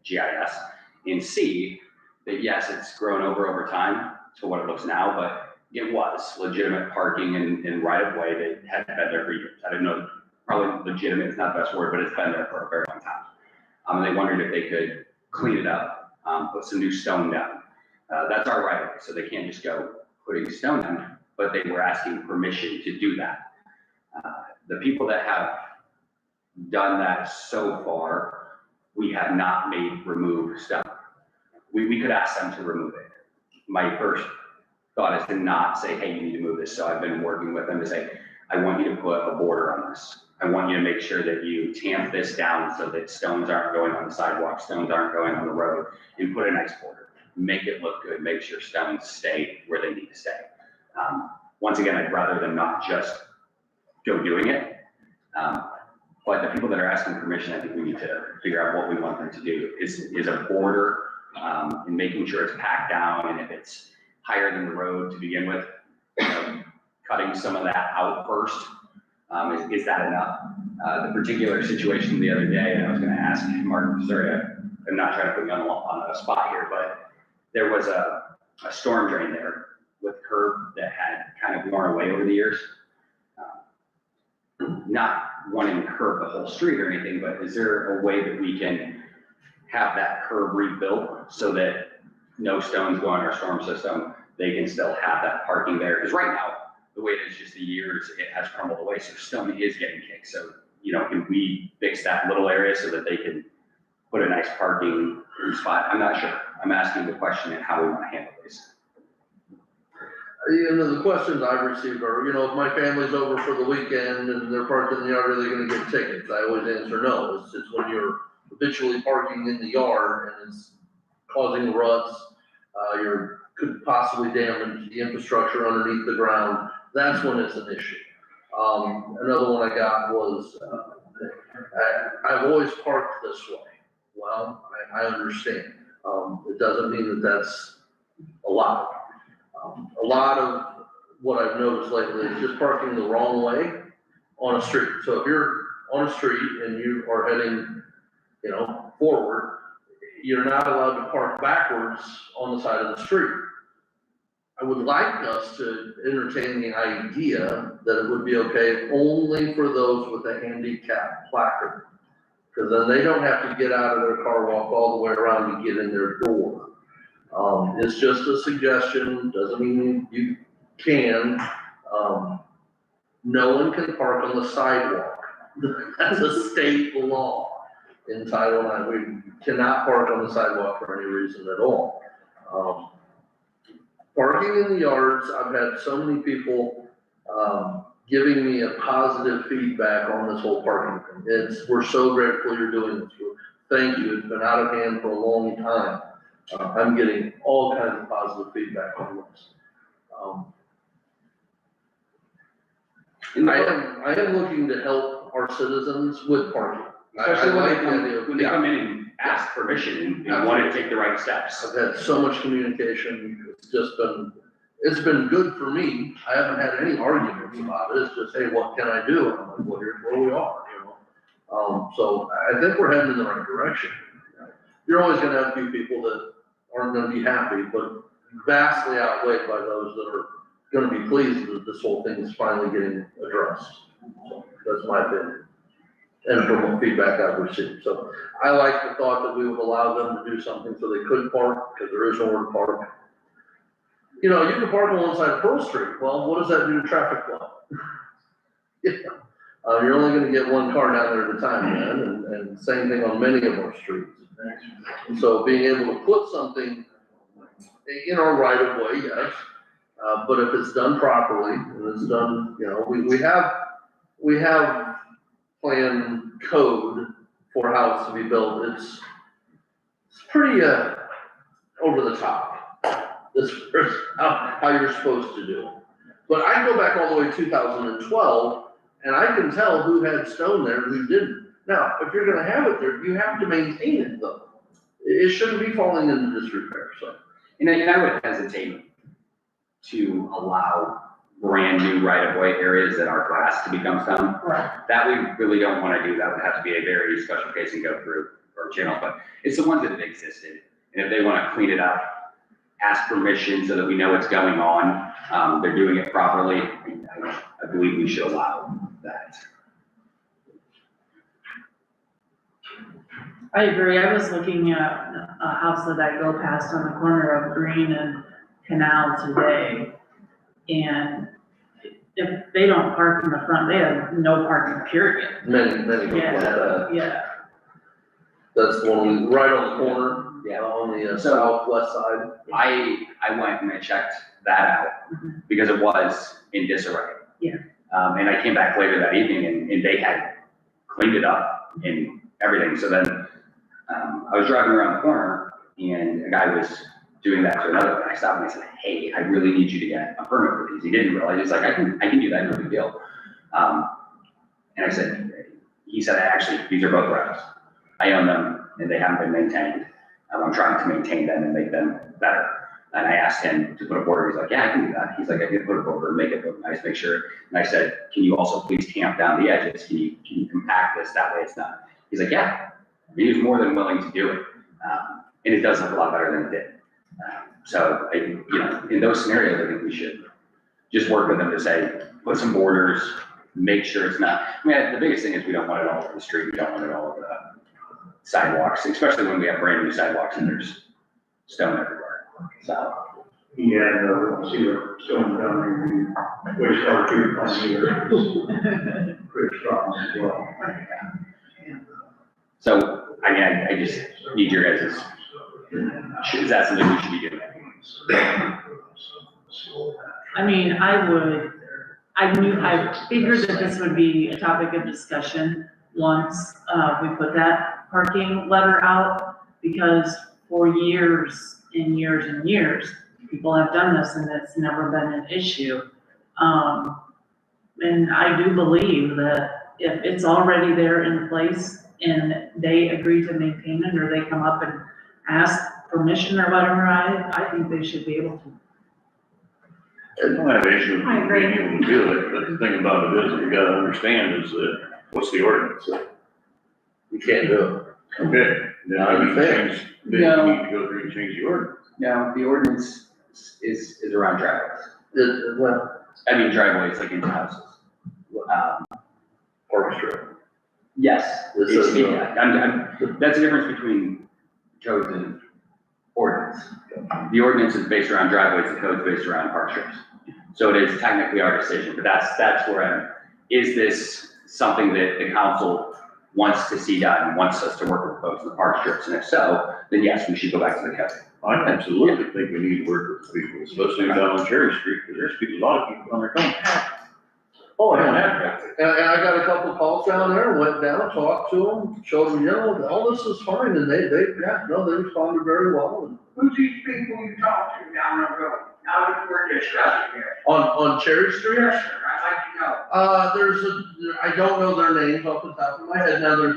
GIS and see that yes, it's grown over time to what it looks now, but it was legitimate parking and right of way that had been there for years. I didn't know, probably legitimate is not the best word, but it's been there for a very long time. And they wondered if they could clean it up, put some new stone down. That's our right of way, so they can't just go putting stone down, but they were asking permission to do that. The people that have done that so far, we have not made remove stone. We could ask them to remove it. My first thought is to not say, hey, you need to move this. So I've been working with them to say, I want you to put a border on this. I want you to make sure that you tamp this down so that stones aren't going on the sidewalk, stones aren't going on the road, and put a nice border. Make it look good, make sure stones stay where they need to stay. Once again, I'd rather them not just go doing it. But the people that are asking permission, I think we need to figure out what we want them to do. Is a border and making sure it's packed down, and if it's higher than the road to begin with, cutting some of that out first. Is that enough? The particular situation the other day, and I was going to ask Mark, sorry, I'm not trying to put you on a spot here, but there was a storm drain there with curb that had kind of worn away over the years. Not wanting to curb the whole street or anything, but is there a way that we can have that curb rebuilt so that no stones go on our storm system? They can still have that parking there. Because right now, the way it is, just the years, it has crumbled away, so stone is getting kicked. So, can we fix that little area so that they can put a nice parking spot? I'm not sure. I'm asking the question and how we want to handle this. The questions I've received are, if my family's over for the weekend and they're parked in the yard, are they gonna get tickets? I always answer no. It's when you're habitually parking in the yard and it's causing ruts, could possibly damage the infrastructure underneath the ground. That's when it's an issue. Another one I got was, I've always parked this way. Well, I understand. It doesn't mean that that's allowed. A lot of what I've noticed lately is just parking the wrong way on a street. So if you're on a street and you are heading, forward, you're not allowed to park backwards on the side of the street. I would like us to entertain the idea that it would be okay only for those with a handicap placard, because then they don't have to get out of their car, walk all the way around to get in their door. It's just a suggestion, doesn't mean you can. No one can park on the sidewalk. That's a state law in Title IX. We cannot park on the sidewalk for any reason at all. Parking in the yards, I've had so many people giving me a positive feedback on this whole parking thing. We're so grateful you're doing this. Thank you. It's been out of hand for a long time. I'm getting all kinds of positive feedback on this. I am looking to help our citizens with parking. Especially when they come in and ask permission and want to take the right steps. I've had so much communication. It's been good for me. I haven't had any arguments about it. It's just, hey, what can I do? And I'm like, well, here's where we are, So I think we're heading in the right direction. You're always going to have a few people that aren't going to be happy, but vastly outweighed by those that are going to be pleased that this whole thing is finally getting addressed. So that's my opinion. And from what feedback I've received. So I like the thought that we would allow them to do something so they could park, because there is nowhere to park. You can park on one side of Pearl Street. Well, what does that do to traffic flow? You're only going to get one car down there at a time, man, and same thing on many of our streets. And so being able to put something in our right of way, yes, but if it's done properly and it's done, we have plan code for how it's to be built. It's pretty over the top. This is how you're supposed to do it. But I go back all the way to 2012, and I can tell who had stone there and who didn't. Now, if you're going to have it there, you have to maintain it, though. It shouldn't be falling into disrepair. So, and I would hesitate to allow brand new right-of-way areas that are glass to become stone. Right. That we really don't want to do. That would have to be a very special case and go through or channels, but it's the ones that have existed. And if they want to clean it up, ask permission so that we know what's going on, they're doing it properly, I believe we should allow that. I agree. I was looking at a house that I go past on the corner of Green and Canal today. And if they don't park in the front, they have no parking, period. Many people like that. Yeah. That's the one right on the corner. Yeah. On the southwest side. I went and I checked that out because it was in disarray. Yeah. And I came back later that evening and they had cleaned it up and everything. So then, I was driving around the corner and a guy was doing that to another one. I stopped and I said, hey, I really need you to get a permit for these. He didn't realize, he's like, I can do that, no big deal. And I said, he said, actually, these are both roads. I own them and they haven't been maintained. I'm trying to maintain them and make them better. And I asked him to put a border. He's like, yeah, I can do that. He's like, I can put a border, make it look nice, make sure. And I said, can you also please tamp down the edges? Can you compact this? That way it's not. He's like, yeah. He was more than willing to do it. And it does look a lot better than it did. So, in those scenarios, I think we should just work with them to say, put some borders, make sure it's not, the biggest thing is we don't want it all over the street. We don't want it all over the sidewalks, especially when we have brand new sidewalks and there's stone everywhere. So. Yeah, see the stone down there, wastewater treatment plant here, pretty strong as well. So, I just need your guys' is that something we should be doing? I mean, I figured that this would be a topic of discussion once, we put that parking letter out, because for years and years and years, people have done this and it's never been an issue. And I do believe that if it's already there in place and they agree to maintain it, or they come up and ask permission or whatever, I think they should be able to. I don't have issue I with agree. being able to do it, but the thing about it is, what you gotta understand is that, what's the ordinance? You can't do it. Okay, then I need to change, then No. you need to go through and change the ordinance. No, the ordinance is around driveways. Well, Driveways like into houses. park strip. Yes, This is, that's the difference between codes and ordinance. The ordinance is based around driveways, the code's based around park strips. So it is technically our decision, but that's where is this something that the council wants to see done, wants us to work with folks in the park strips? And if so, then yes, we should go back to the code. I absolutely think we need to work with people, especially down on Cherry Street, because there's people, a lot of people on there coming. Oh, They don't yeah. have traffic. And I got a couple calls down there, went down, talked to them, showed them, all this is fine, and they responded very well. And Who's these people you talk to down the road? Now that we're discussing here. on Cherry Street, Yes, sir, I'd like to know. I don't know their names off the top of my head. Now, there's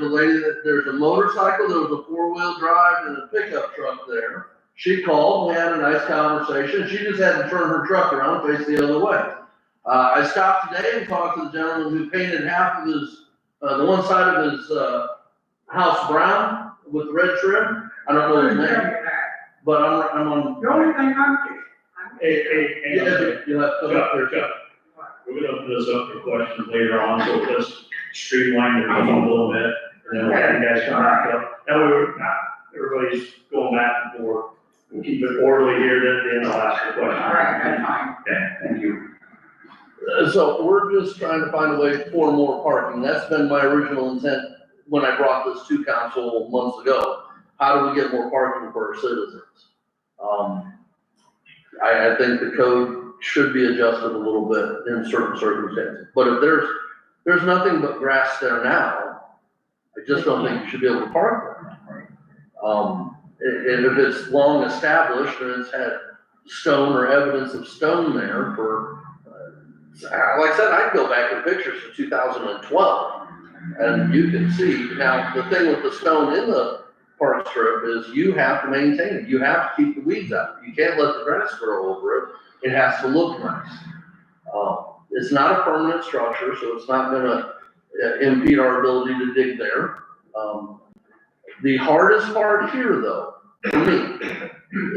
a motorcycle, there was a four-wheel drive and a pickup truck there. She called, we had a nice conversation, she just had to turn her truck around and face the other way. I stopped today and talked to the gentleman who painted half of his, the one side of his, house brown with the red trim. I don't know his name, but I'm on. The only thing Hey, You'll have to come up there. Chuck, we're gonna open this up for questions later on, so let's streamline it a little bit, and then we'll have you guys come back up. That way, everybody's going back and forth. We'll keep it orderly here, then I'll ask the question. all right, that's fine. Okay, Thank you. So we're just trying to find a way for more parking. That's been my original intent when I brought this to council months ago. How do we get more parking for our citizens? I think the code should be adjusted a little bit in certain circumstances. But if there's nothing but grass there now, I just don't think you should be able to park there. And if it's long established and it's had stone or evidence of stone there for, like I said, I can go back in pictures from 2012 and you can see. Now, the thing with the stone in the park strip is you have to maintain it. You have to keep the weeds out. You can't let the grass grow over it. It has to look nice. It's not a permanent structure, so it's not gonna impede our ability to dig there. The hardest part here though, for me,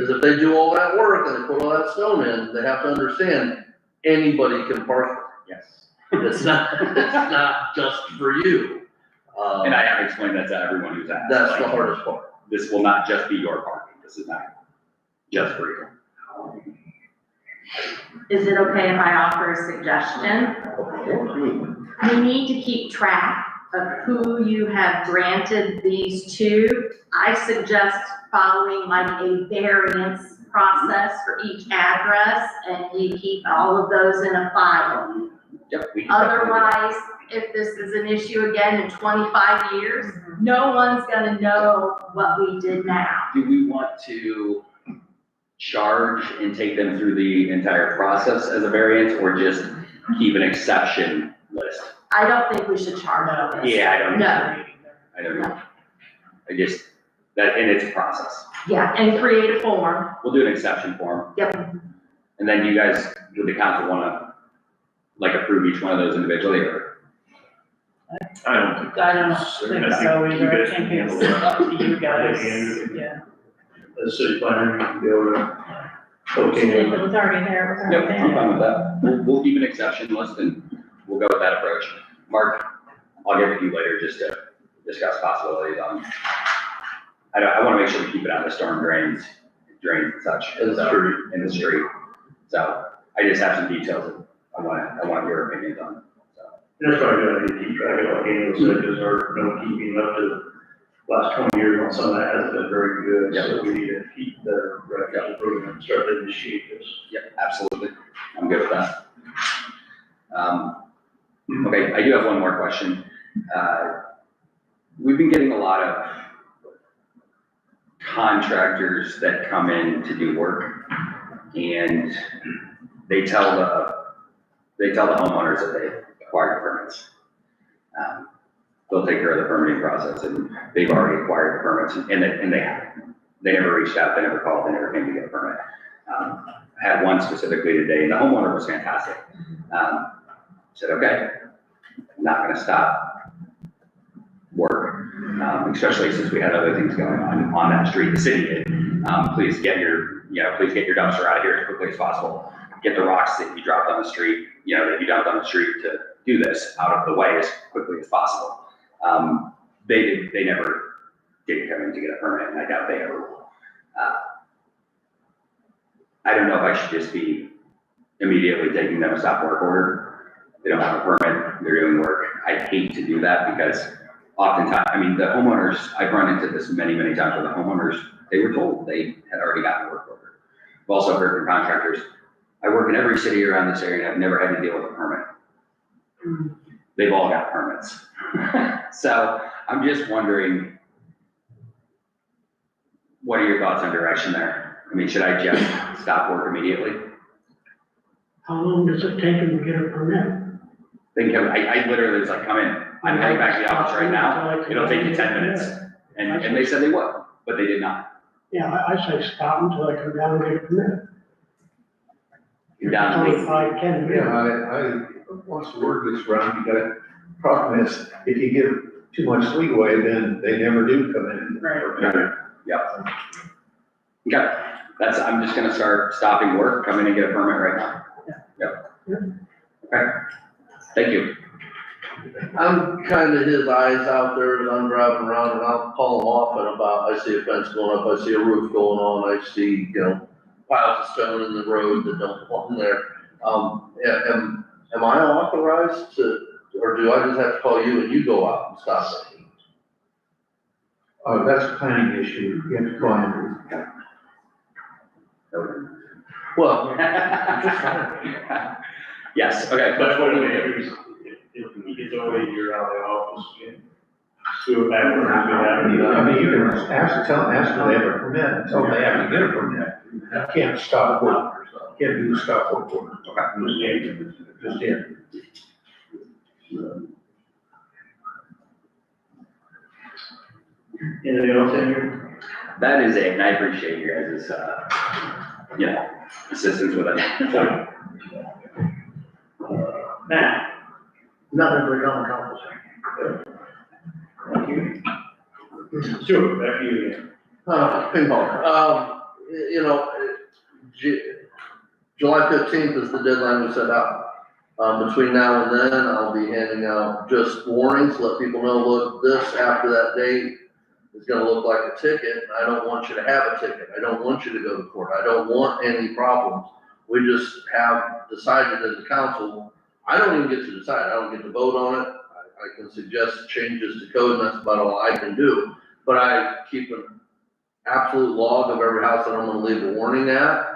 is if they do all that work and they put all that stone in, they have to understand, anybody can park Yes. there. It's not just for you. And I have explained that to everyone who's asked. That's the like, hardest part. This will not just be your parking. This is not just for you. Is it okay if I offer a suggestion? You need to keep track of who you have granted these to. I suggest following like a variance process for each address, and you keep all of those in a file. Yep. we can definitely do that. Otherwise, if this is an issue again in 25 years, no one's gonna know what we did now. Do we want to charge and take them through the entire process as a variance, or just keep an exception list? I don't think we should charge for this. Yeah, I don't No. know. I don't know. I just, that, and it's a process. Yeah, and create a form. We'll do an exception form. Yep. And then you guys, would the council wanna, like, approve each one of those individually, or? I don't think. I don't think so either, I think it's up to you guys, yeah. The city planner, you can be able to, okay. If it was already there, it was Yep, already I'm fine there. with that. We'll keep an exception list and we'll go with that approach. Mark, I'll get with you later just to discuss possibilities on, I wanna make sure we keep it out of the storm drains and such. In the so, street. In the street. So I just have some details that I want your opinions on, so. That's probably a good idea to keep track of, like Daniel said, because our no keeping up to the last 20 years on some of that hasn't been very good. So we need to keep the record improvement and start to initiate this. Yep, absolutely. I'm good with that. Okay, I do have one more question. We've been getting a lot of contractors that come in to do work, and they tell the homeowners that they acquired permits. They'll take care of the permitting process, and they've already acquired the permits, and they haven't. They never reached out, they never called, they never came to get a permit. I had one specifically today, and the homeowner was fantastic. Said, okay, I'm not gonna stop work, especially since we had other things going on that street, the city did. Please get your dumpster out of here as quickly as possible. Get the rocks that you dropped on the street, that you dumped on the street to do this out of the way as quickly as possible. They never did come in to get a permit, and I doubt they ever will. I don't know if I should just be immediately taking them a stop work order. They don't have a permit, they're doing work. I hate to do that because oftentimes, the homeowners, I've run into this many, many times where the homeowners, they were told they had already gotten a work order. I've also heard from contractors, I work in every city around this area and I've never had to deal with a permit. They've all got permits. So I'm just wondering, what are your thoughts on direction there? Should I just stop work immediately? How long does it take them to get a permit? I literally was like, come in, I'm heading back to the office right now, it'll take you 10 minutes. And they said they would, but they did not. Yeah, I say stop until I come down and get a permit. You're down to It's only 5, 10 minutes. Yeah, once the word gets around, you got, problem is, if you give too much leeway, then they never do come in. Right. Yep. Okay, I'm just gonna start stopping work, come in and get a permit right now. Yep. Okay, thank you. I'm kind of his eyes out there as I'm driving around, and I'll call him off and about, I see a fence going up, I see a roof going on, I see, piles of stone in the road that don't belong there. Am I authorized to, or do I just have to call you and you go out and stop it? That's a planning issue, you have to go on. Well, Yes, okay. That's what it is. If he gets over, you're out of the office, and do it back when You can ask them they have a permit, until they have to get a permit. You can't stop work, can't do the stop work order. Just in. Anything else in here? That is it, and I appreciate you guys' assistance with it. Matt, nothing for common council. Thank you. Sure, back to you again. Ping pong. You know, July 15th is the deadline we set out. Between now and then, I'll be handing out just warnings, let people know, look, this after that date is gonna look like a ticket. I don't want you to have a ticket. I don't want you to go to court. I don't want any problems. We just have decided as a council, I don't even get to decide. I don't get to vote on it. I can suggest changes to code, and that's about all I can do. But I keep an absolute log of every house that I'm gonna leave a warning at.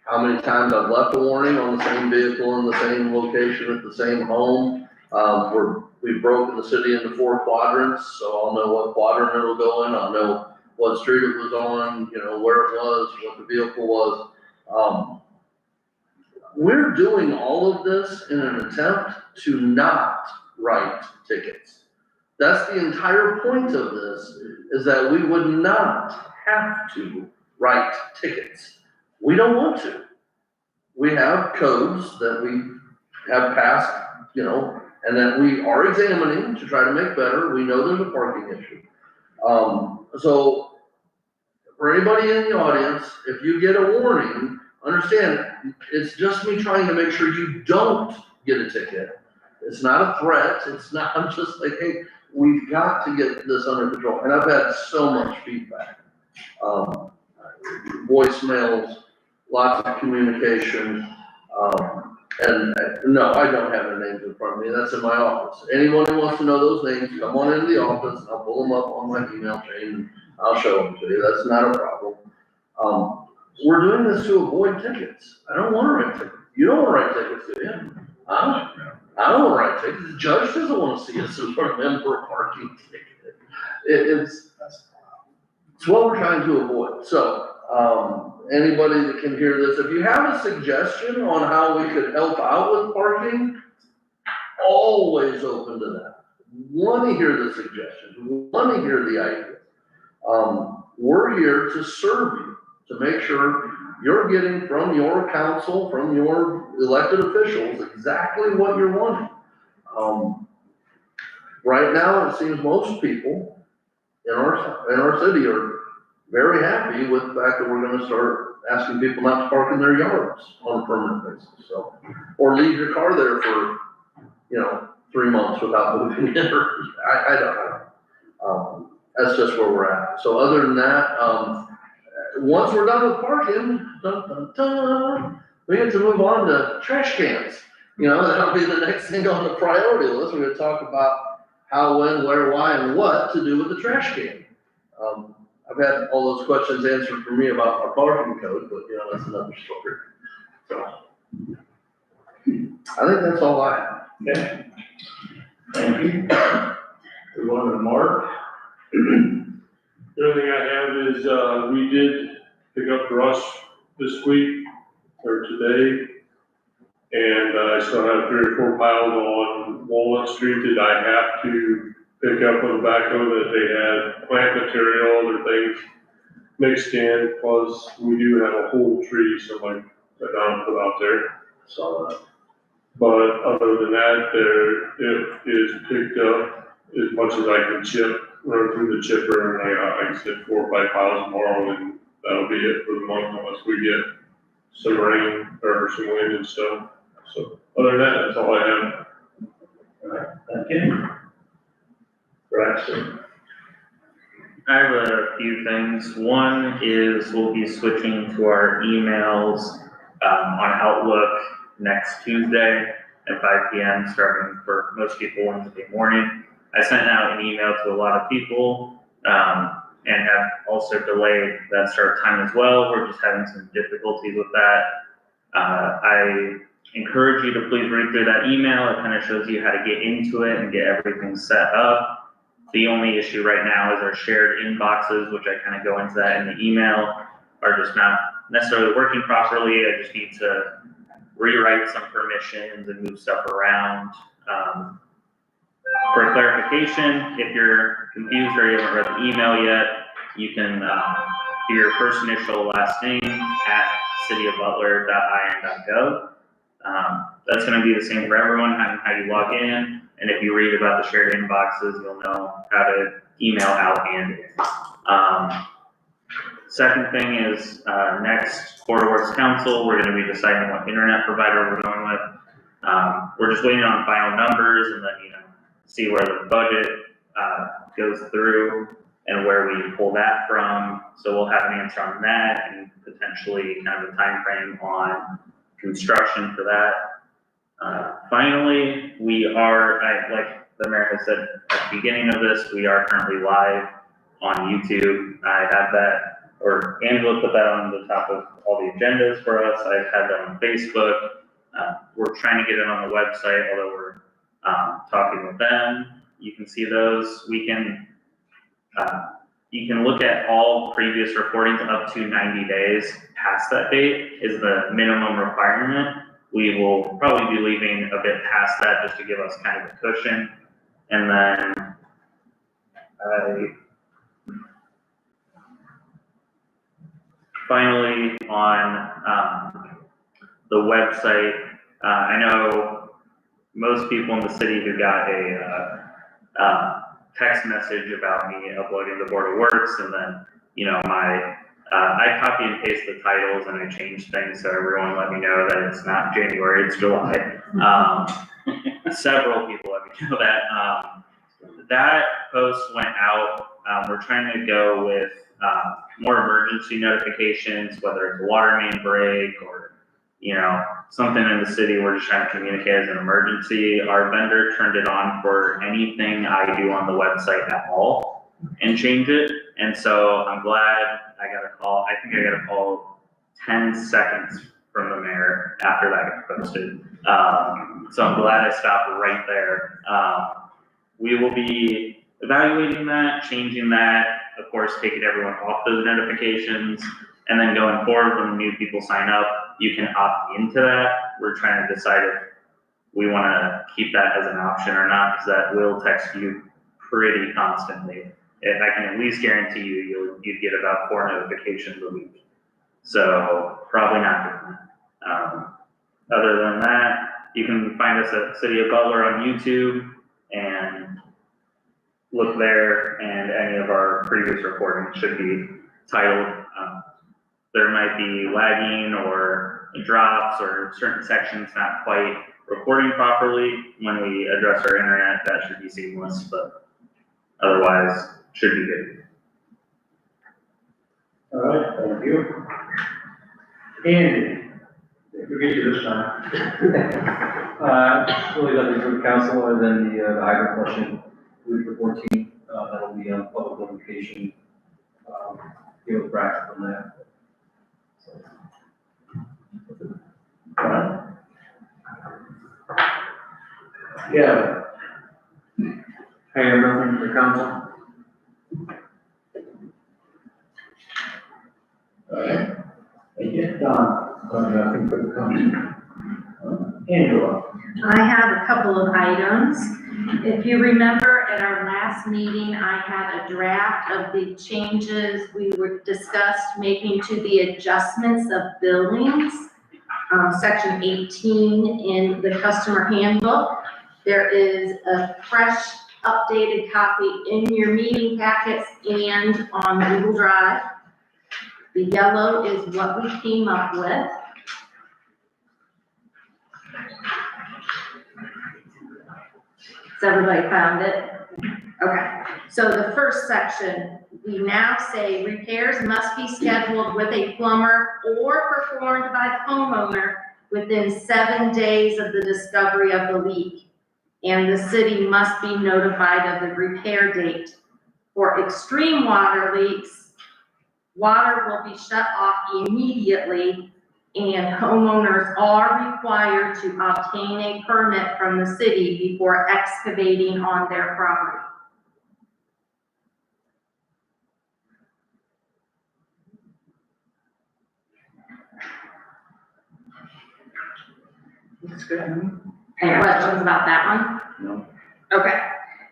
How many times I've left a warning on the same vehicle in the same location at the same home. We've broken the city into 4 quadrants, so I'll know what quadrant it'll go in. I'll know what street it was on, you know, where it was, what the vehicle was. We're doing all of this in an attempt to not write tickets. That's the entire point of this, is that we would not have to write tickets. We don't want to. We have codes that we have passed, you know, and that we are examining to try to make better. We know there's a parking issue. So for anybody in the audience, if you get a warning, understand, it's just me trying to make sure you don't get a ticket. It's not a threat. It's not, I'm just like, hey, we've got to get this under control. And I've had so much feedback. Voicemails, lots of communication, and no, I don't have their names in front of me, that's in my office. Anyone who wants to know those names, come on into the office, and I'll pull them up on my email chain, and I'll show them to you, that's not a problem. We're doing this to avoid tickets. I don't wanna write tickets. You don't wanna write tickets, do you? I don't wanna write tickets, the judge doesn't wanna see us in front of him for a parking ticket. It's what we're trying to avoid, so, anybody that can hear this, if you have a suggestion on how we could help out with parking, always open to that. Want to hear the suggestions, want to hear the ideas. We're here to serve you, to make sure you're getting from your council, from your elected officials, exactly what you're wanting. Right now, it seems most people in our city are very happy with the fact that we're gonna start asking people not to park in their yards on a permanent basis, so. Or leave your car there for, 3 months without moving it, or, I don't know. That's just where we're at. So other than that, once we're done with parking, we get to move on to trash cans. That'll be the next thing on the priority list. We're gonna talk about how, when, where, why, and what to do with the trash can. I've had all those questions answered for me about our parking code, but that's another story. So, I think that's all I have. Okay. Thank you. We're going to Mark. The other thing I have is, we did pick up brush this week, or today, and I still have 3 or 4 piles on Walnut Street that I have to pick up on the backhoe that they had plant material, other things mixed in, plus we do have a whole tree somebody put out there. So, but other than that, it is picked up as much as I can run through the chipper, and I said 4 or 5 piles tomorrow, and that'll be it for the month unless we get some rain or some wind and stuff. So other than that, that's all I have. All right, thank you. Braxton. I have a few things. One is we'll be switching to our emails on Outlook next Tuesday at 5 p.m. starting for most people Wednesday morning. I sent out an email to a lot of people and have also delayed that start time as well. We're just having some difficulties with that. I encourage you to please read through that email. It kind of shows you how to get into it and get everything set up. The only issue right now is our shared inboxes, which I kind of go into that in the email, are just not necessarily working properly. I just need to rewrite some permissions and move stuff around. For clarification, if you're confused or you haven't read the email yet, you can do your first initial last name at cityofbutler.in.gov. That's going to be the same for everyone, how you log in. And if you read about the shared inboxes, you'll know how to email out and in. Second thing is, next Board of Works Council, we're gonna be deciding what internet provider we're going with. We're just waiting on final numbers and then, see where the budget, goes through and where we pull that from. So we'll have an answer on that and potentially kind of a time frame on construction for that. Finally, we are, like the mayor has said at the beginning of this, we are currently live on YouTube. I have that, or Angela put that on the top of all the agendas for us. I've had that on Facebook. We're trying to get it on the website, although we're talking with them. You can see those. You can look at all previous recordings up to 90 days past that date is the minimum requirement. We will probably be leaving a bit past that just to give us kind of a cushion. And then finally on the website, I know most people in the city who got a text message about me uploading the Board of Works, and then, I copy and paste the titles and I change things so everyone let me know that it's not January, it's July. Several people let me know that. That post went out. We're trying to go with more emergency notifications, whether it's a water main break or, something in the city. We're just trying to communicate as an emergency. Our vendor turned it on for anything I do on the website at all and change it. And so I'm glad I got a call. I think I got a call 10 seconds from the mayor after that got posted. So I'm glad I stopped right there. We will be evaluating that, changing that, of course, taking everyone off those notifications, and then going forward when new people sign up, you can opt into that. We're trying to decide if we want to keep that as an option or not, because that will text you pretty constantly. If I can at least guarantee you'd get about 4 notifications a week. So probably not doing that. Other than that, you can find us at City of Butler on YouTube and look there, and any of our previous recordings should be titled. There might be lagging or drops or certain sections not quite recording properly. When we address our internet, that should be seamless, but otherwise should be good. All right, thank you. Andy, we'll get you this time. Really nothing for the council other than the hydrant flushing week for 14. That'll be on public notification. Give a bracket from that. All right. Yeah. Hey, nothing for the council. All right. Thank you. Don, nothing for the council. Angela. I have a couple of items. If you remember at our last meeting, I had a draft of the changes we were discussed making to the adjustments of billings, section 18 in the customer handbook. There is a fresh updated copy in your meeting packets and on Google Drive. The yellow is what we came up with. So everybody found it? Okay, so the first section, we now say repairs must be scheduled with a plumber or performed by the homeowner within 7 days of the discovery of the leak. And the city must be notified of the repair date. For extreme water leaks, water will be shut off immediately, and homeowners are required to obtain a permit from the city before excavating on their property. That's good. Any questions about that one? No. Okay,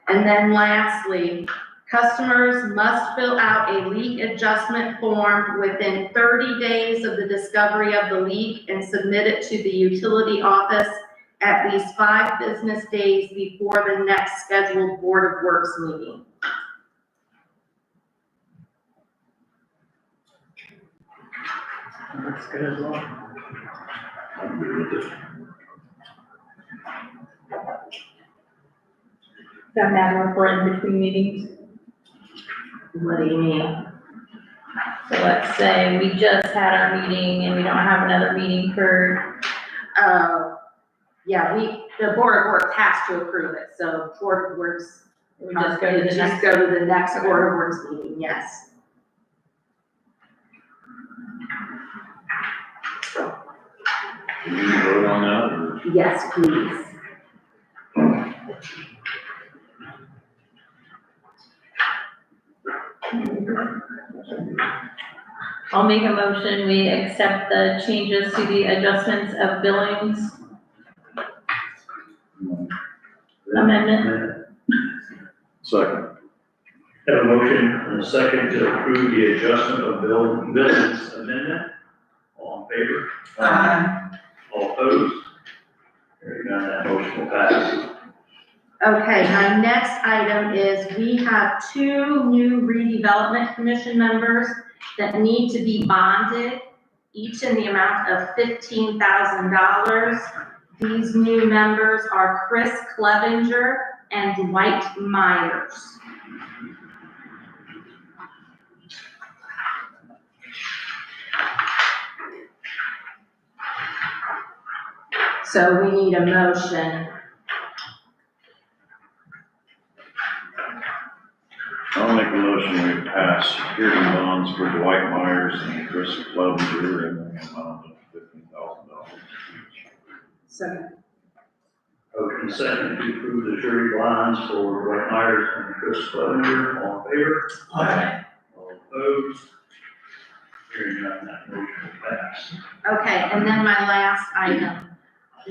and then lastly, customers must fill out a leak adjustment form within 30 days of the discovery of the leak and submit it to the utility office at least 5 business days before the next scheduled Board of Works meeting. That's good as well. I'm good with it. That matter if we're in between meetings. What do you mean? So let's say we just had our meeting and we don't have another meeting for, Yeah, the Board of Works has to approve it, so Board of Works. we just go to the Just next. go to the next Board of Works meeting, yes. Can you vote on that, or? Yes, please. I'll make a motion, we accept the changes to the adjustments of billings amendment. Second. Have a motion and a second to approve the adjustment of billings amendment. All in favor? All opposed? Hearing none, that motion will pass. Okay, my next item is we have 2 new redevelopment commission members that need to be bonded, each in the amount of $15,000. These new members are Chris Clevenger and Dwight Myers. So we need a motion. I'll make a motion we pass security bonds for Dwight Myers and Chris Clevenger in the amount of $15,000 each. Second. Motion second to approve the surety bonds for Dwight Myers and Chris Clevenger. All in favor? Aye. All opposed? Hearing none, that motion will pass. Okay, and then my last item.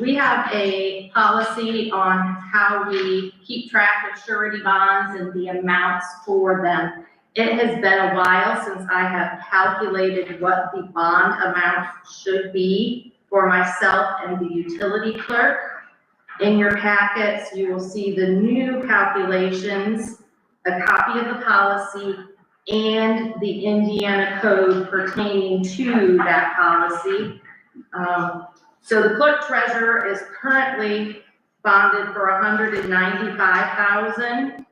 We have a policy on how we keep track of surety bonds and the amounts for them. It has been a while since I have calculated what the bond amount should be for myself and the utility clerk. In your packets, you will see the new calculations, a copy of the policy, and the Indiana code pertaining to that policy. So the clerk treasurer is currently bonded for $195,000.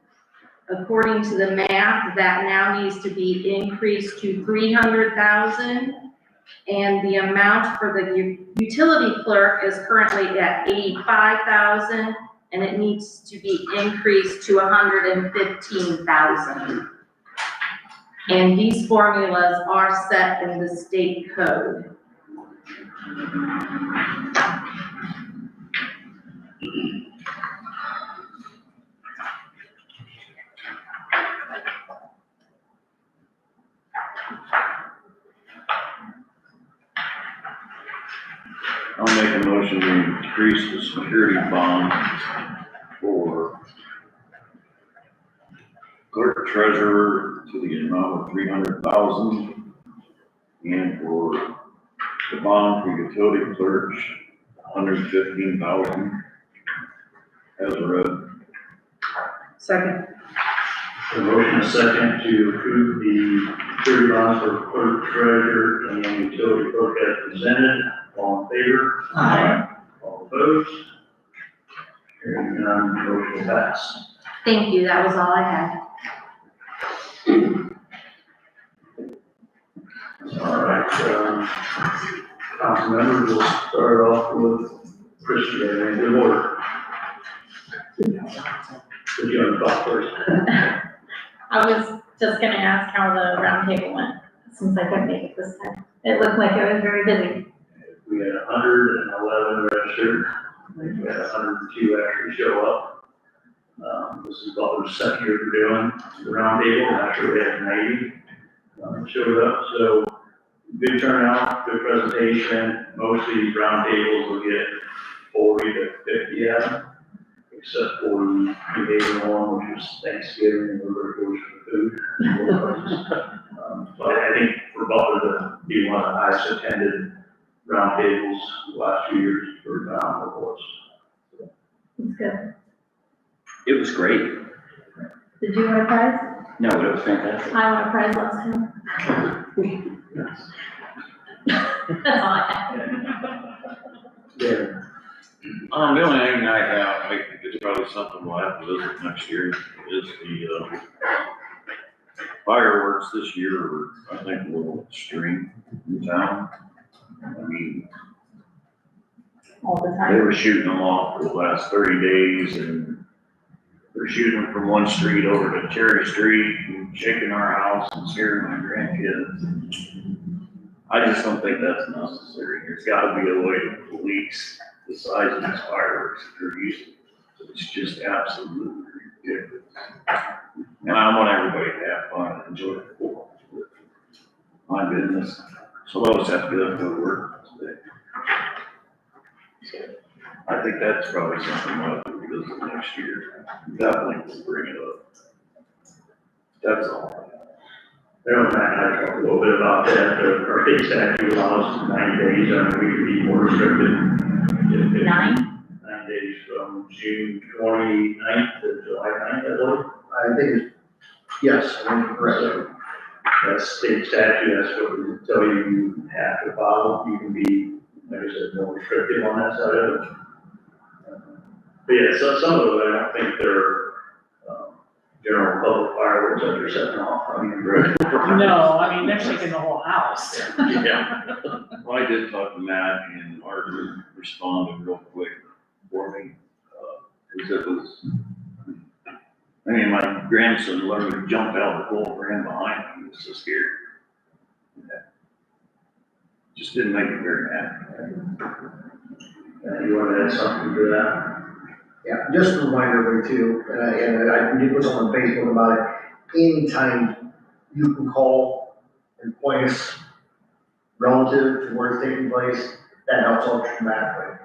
According to the math, that now needs to be increased to $300,000. And the amount for the utility clerk is currently at $85,000, and it needs to be increased to $115,000. And these formulas are set in the state code. I'll make a motion to increase the security bond for clerk treasurer to the amount of $300,000, and for the bond for utility clerks, $115,000, as read. Second. A motion and a second to approve the surety bonds for clerk treasurer and utility clerk as presented. All in favor? Aye. All opposed? Hearing none, motion will pass. Thank you, that was all I had. All right, council members, we'll start off with Christie, and good order. Put you on the spot first. I was just gonna ask how the roundtable went, since I couldn't make it this time. It looked like it was very busy. We had 111 registered, we had 102 actually show up. This is Butler's second year for doing the roundtable, last year we had 90 showed up, so good turnout, good presentation. Most of these roundtables will get 40 to 50 of them, except for the behavioral one, which is Thanksgiving, and we're very close for food. So I think for Butler to be one of the highest attended roundtables the last few years for town, of course. It's good. It was great. Did you win a prize? No, but it was fantastic. I won a prize last time. That's all I have. Yeah. The only thing I have, I think it's probably something we'll have to visit next year, is the, fireworks this year were, I think, a little extreme in town. I mean, All the they time. were shooting them off for the last 30 days, and they're shooting them from one street over to Cherry Street and shaking our house and scaring my grandkids. I just don't think that's necessary. There's gotta be a way to police the size of these fireworks that they're using. It's just absolutely ridiculous. And I want everybody to have fun and enjoy the Fourth. My goodness, so those have to go to work today. So I think that's probably something we'll have to revisit next year. Definitely will bring it up. That's all. Matt and I talked a little bit about that, our state statute allows 9 days, we could be more restricted. 9? 9 days from June 29th to July 9th, I believe. I think it's, yes, I think you're correct. That's state statute, that's what we tell you you have to follow, you can be, like I said, more restrictive on that side of it. But yeah, so some of those, I don't think they're, general public fireworks that you're setting off, I mean, No, I mean, they're shaking the whole house. Yeah. Well, I did talk to Matt, and Arthur responded real quick for me. Because it was, I mean, my grandson literally jumped out of the pool, ran behind me, he was so scared. Yeah. Just didn't make it very happy. you want to add something to that? Yeah, just a reminder too, and I did put something on Facebook about it. Anytime you can call and point us relative to where it's taking place, that helps out dramatically.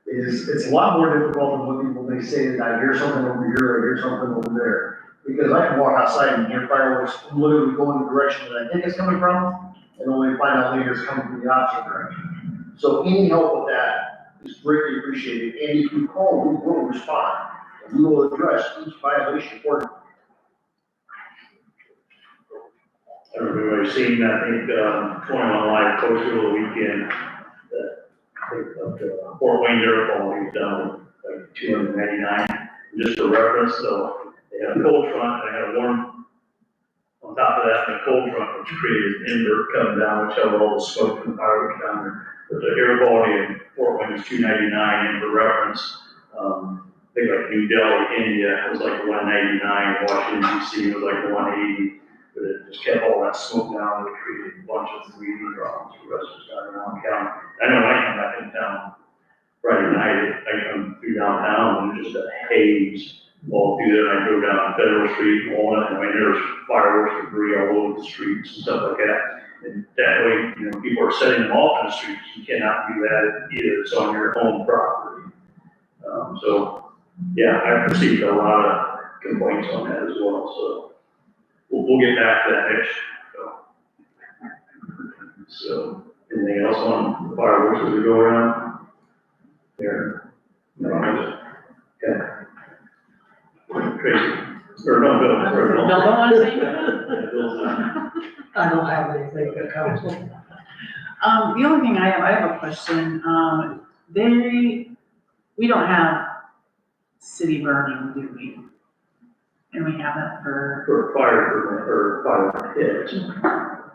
It's a lot more difficult than when people may say that I hear something over here, I hear something over there. Because I can walk outside and hear fireworks literally go in the direction that I think it's coming from, and only find out later it's coming from the opposite direction. So any help with that is greatly appreciated, and if you call, we will respond, and we will address each violation accordingly. Everybody's seen, I think, 21 Live posted over the weekend, that, I think, Fort Wayne Miracle, he's done, like 299, just for reference, so they had a cold front, they had a warm, on top of that, the cold front, which created an invert coming down, which held all the smoke from the fireworks down there. But the air quality in Fort Wayne is 299, and for reference, I think like New Delhi, India was like 199, Washington DC was like 180, but it just kept all that smoke down, and it created a bunch of breathing problems for residents down around the county. I know when I come back in town Friday night, I come through downtown, and there's just a haze all through there, and I go down Federal Street, Walnut, and I mean, there's fireworks debris all over the streets and stuff like that. And that way, you know, people are setting them off in the streets, you cannot do that either, it's on your own property. So, yeah, I've received a lot of complaints on that as well, so we'll get back to that next, so, anything else on the fireworks as we go around? There, no, okay. Tracy, or no, Bill. Bill, don't want to say anything? Yeah, Bill's on. I don't have anything to counsel. The only thing I have a question, we don't have city burning, do we? And we haven't for, For fire, or fire pits.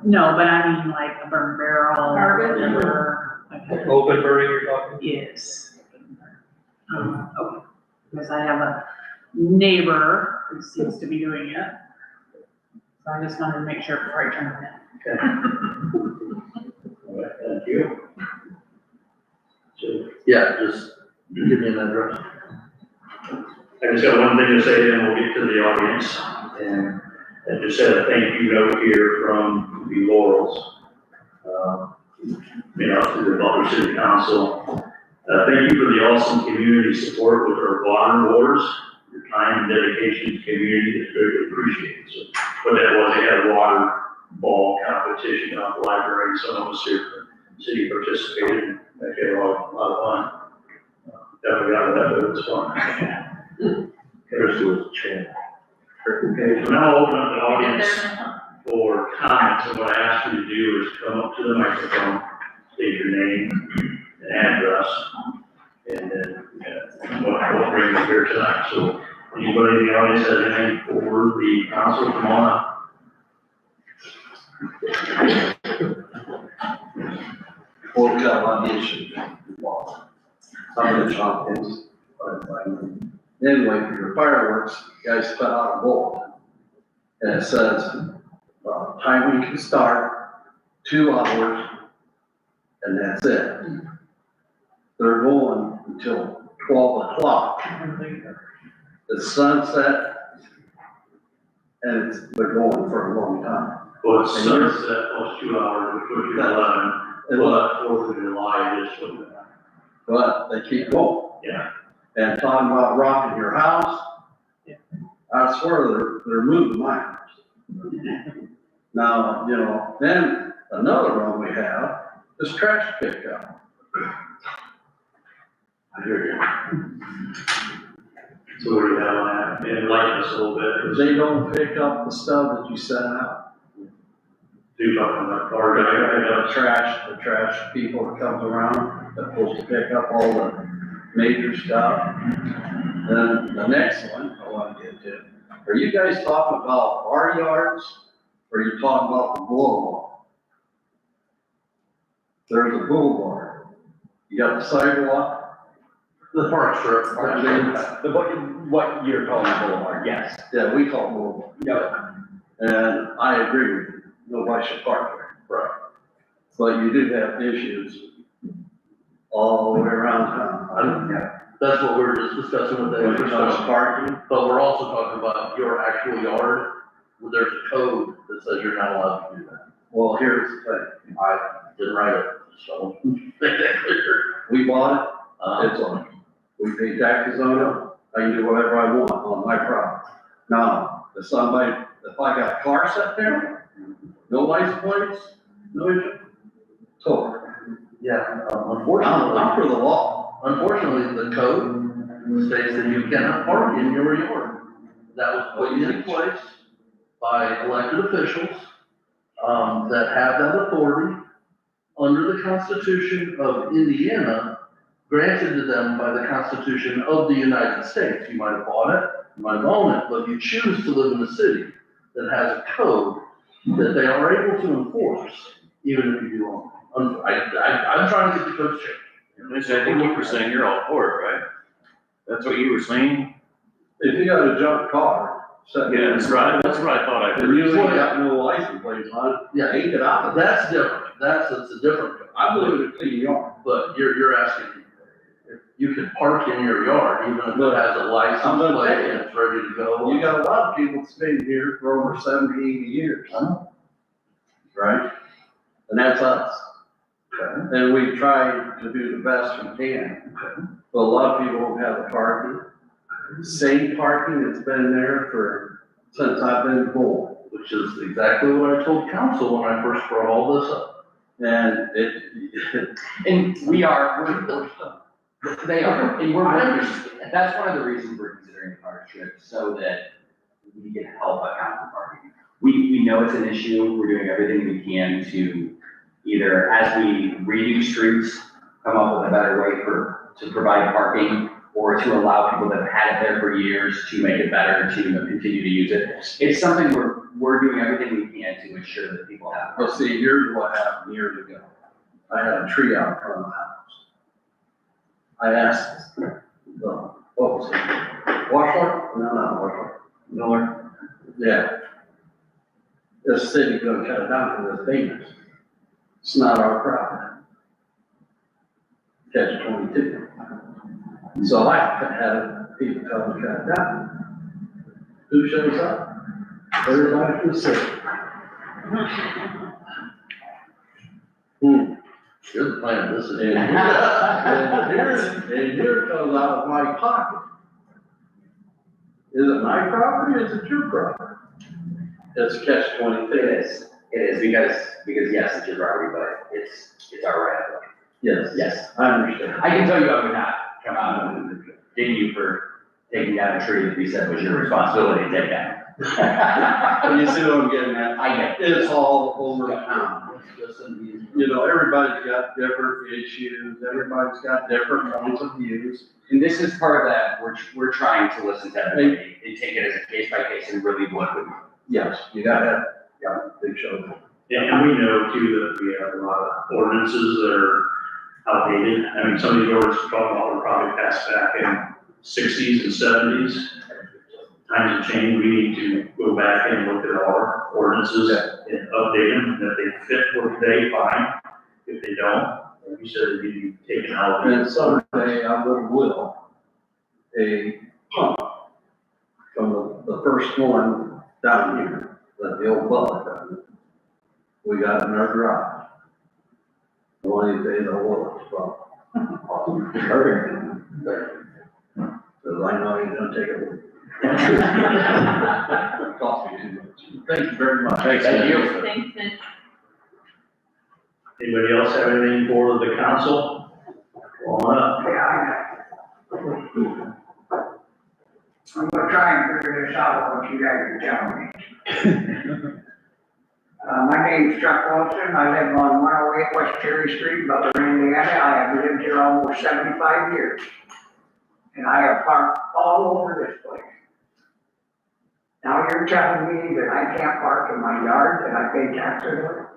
no, but I mean like a burn barrel or Garbage. whatever. like that. Open burning you're talking? Yes. Okay, because I have a neighbor who seems to be doing it. So I just wanted to make sure before I turn it in. All right, thank you. So, Yeah, just give me an address. I just got one thing to say, then we'll get to the audience, and I just said a thank you note here from the Laurels. You know, to the Butler City Council. Thank you for the awesome community support with our water wars. Your time and dedication to the community is greatly appreciated. So what that was, they had a water ball competition out of the library, some of us here from the city participated, and they had a lot of fun. Definitely got that, but it was fun. Chris was the chair. Okay, so now I'll open up the audience for comments, and what I ask you to do is come up to the microphone, state your name and address, and then, what brings you here tonight. So anybody in the audience has anything for the council, come on up. Well, we got a lot of issues. Some of the topics, anyway, for your fireworks, you guys put out a bulletin. And it says, time we can start, 2 hours, and that's it. They're going until 12 o'clock. The sunset, and they're going for a long time. Well, it's sunset was 2 hours, which would be 11, but 4th of July is so that. But they keep going. Yeah. And talking about rocking your house, I swear they're moving my house. Now, then another one we have is trash pickup. I hear you. So what do you have on that? Enlighten us a little bit. They don't pick up the stuff that you send out. Do you talking about car? The trash people that comes around, they're supposed to pick up all the major stuff. Then the next one I want to get to, are you guys talking about our yards, or are you talking about the boulevard? There's a boulevard. You got the sidewalk. The park strip. What you're calling a boulevard, yes. Yeah, we call it boulevard. Yep. And I agree with you, nobody should park there. Right. But you do have issues all the way around town. That's what we were just discussing with When it the comes to parking, but we're also talking about your actual yard, where there's a code that says you're not allowed to do that. well, here's the thing, I didn't write it, so. we bought it, it's on, we pay taxes on it, I can do whatever I want on my property. Now, if I got a car set there, no license plates, no issue, total. Yeah, I'm unfortunately, for the law. unfortunately, the code states that you cannot park in your yard. That was put in place by elected officials, that have that authority under the Constitution of Indiana, granted to them by the Constitution of the United States. You might have bought it, you might have owned it, but you choose to live in a city that has a code that they are able to enforce, even if you do own it. I'm trying to get the code changed. Which I think you were saying you're all for it, right? That's what you were saying? If you got a junk car, Yeah, that's right, that's what I thought I and heard. you ain't got no license plates on it, Yeah, ain't get out of that. that's different. It's a different code. I live in a clean yard. But you're asking, if you can park in your yard, even if it has a license I'm gonna plate tell you. and it's ready to go. You got a lot of people that's been here for over 70, 80 years. Right? And that's us. And we try to do the best we can. But a lot of people don't have the parking. Same parking that's been there since I've been born. Which is exactly what I told council when I first brought all this up. And And they are, and we're working, that's one of the reasons we're considering the car strip, so that we can help account for parking. We know it's an issue, we're doing everything we can to either, as we redo streets, come up with a better way to provide parking, or to allow people that have had it there for years to make it better, to continue to use it. It's something we're doing everything we can to ensure that people have. well, see, here's what happened years ago. I had a tree out in front of the house. I asked, what was it? Washler? No, not Washler. Miller? Yeah. This city gonna cut it down for this dangerous. It's not our property. Catch 22. So I had people come and cut it down. Who shows up? Everybody from the city. You're the plan, this is. And here it comes out of my pocket. Is it my property or is it your property? It's catch 22. It is because yes, it's your property, but it's our right of way. Yes. Yes. I understand. I can tell you I would not come out and ding you for taking down a tree that we said was your responsibility to take down. But you see what I'm getting at? I get it. It's all over town. You know, everybody's got different issues, everybody's got different points of views. And this is part of that, we're trying to listen to everybody and take it as a case by case and really look with. Yes, you gotta have, yeah, big show. And we know too that we have a lot of ordinances that are outdated. I mean, some of these ordinances we're talking about were probably passed back in sixties and seventies. Times have changed, we need to go back and look at our ordinances and update them, and if they fit for today, fine. If they don't, like you said, they need to be taken out. And someday I will a pump from the first one down here, the old Butler. We got it in our garage. One of these days I will, so. Cause I know he's gonna take it. Cost me too much. Thank you very much. Thank you. Thanks, Mitch. Anybody else have anything for the council? Come on up. I'm gonna try and figure this out, what you guys are telling me. My name's Chuck Wilson, I live on 108 West Cherry Street, Butler, Indiana. I have lived here almost 75 years. And I have parked all over this place. Now you're telling me that I can't park in my yard, that I pay taxes on?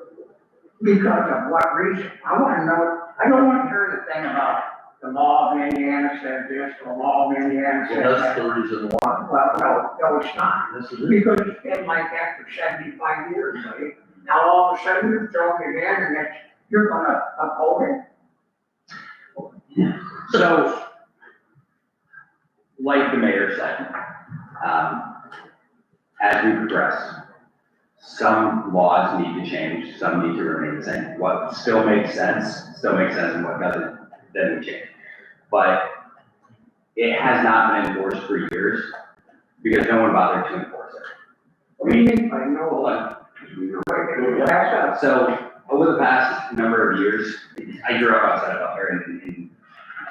Because of what reason? I wanna know, I don't wanna hear the thing about the law of Indiana says this, the law of Indiana says Well, that. that's the reason why. Well, no, it's not. This is it. Because it's been like that for 75 years, buddy. Now all of a sudden you're throwing it in and it's, you're gonna uphold it? So, like the mayor said, as we progress, some laws need to change, some need to remain the same. What still makes sense, and what doesn't, then we change. But it has not been enforced for years because no one bothered to enforce it. What do you mean? I know. Hold on. Back up. So, over the past number of years, I grew up outside of Butler, and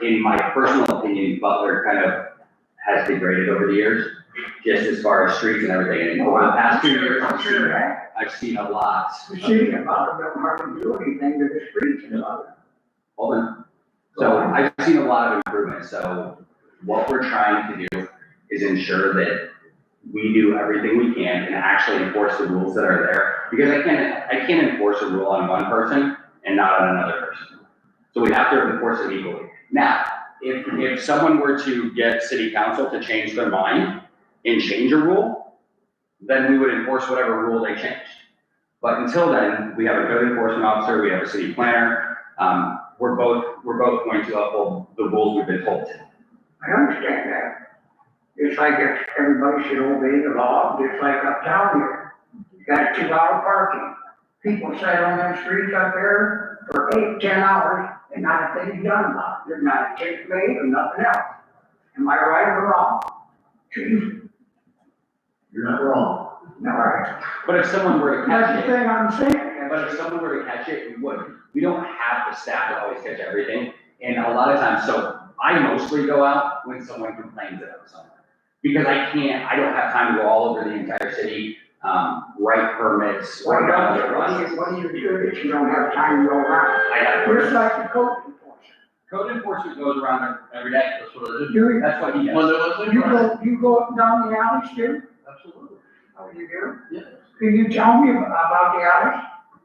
in my personal opinion, Butler kind of has degraded over the years, just as far as streets and everything. And over the past 2 years, I've seen a lot. The city of Butler don't hardly do anything to the streets in Butler. Hold on. So I've seen a lot of improvement. So what we're trying to do is ensure that we do everything we can and actually enforce the rules that are there. Because I can't enforce a rule on one person and not on another person. So we have to enforce it equally. Now, if someone were to get city council to change their mind and change a rule, then we would enforce whatever rule they changed. But until then, we have a code enforcement officer, we have a city planner. We're both going to uphold the rules we've been told to. I understand that. It's like if everybody should obey the law, just like uptown here. You got 2 hour parking. People sit on them streets up there for 8, 10 hours and not a thing done about it. There's not a ticket made or nothing else. Am I right or wrong? Chief? You're not wrong. All right. But if someone were to That's catch the it, thing I'm saying. but if someone were to catch it, we would. We don't have the staff to always catch everything. And a lot of times, so I mostly go out when someone complains about something. Because I don't have time to go all over the entire city, write permits. Why don't you? What do you do if you don't have time to go around? I got Just like the code enforcement. Code enforcement goes around every day. That's what I did. Do you? That's what he does. Well, You go up and down the alleys too? Absolutely. Oh, you do? Yes. Can you tell me about the alleys?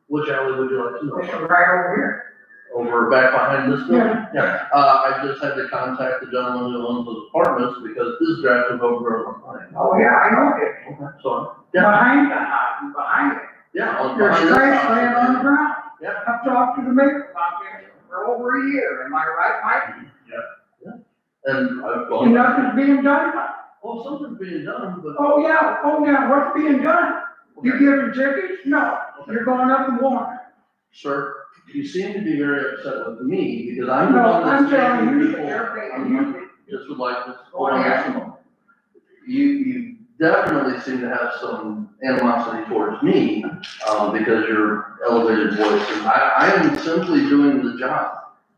Which alley would you like to know? This one right over here. Over back behind this building? Yeah. I just had to contact the gentleman who owns the apartments because his grass was overgrown on mine. Oh, yeah, I know it. Okay, so, Behind the house, behind it. yeah. There's behind this trash house. laying on the ground. Yeah. I've talked to the mayor about this for over a year. Am I right, Mike? And I've And gone, nothing's being done about it. well, something's being done, but. Oh, yeah, what's being done? You giving tickets? No, you're going up and warning. Sir, you seem to be very upset with me because I'm the No, one I'm that's telling making you, people. they're paying you. Just would like to. Go ahead. You definitely seem to have some animosity towards me, because your elevated voice. And I am simply doing the job.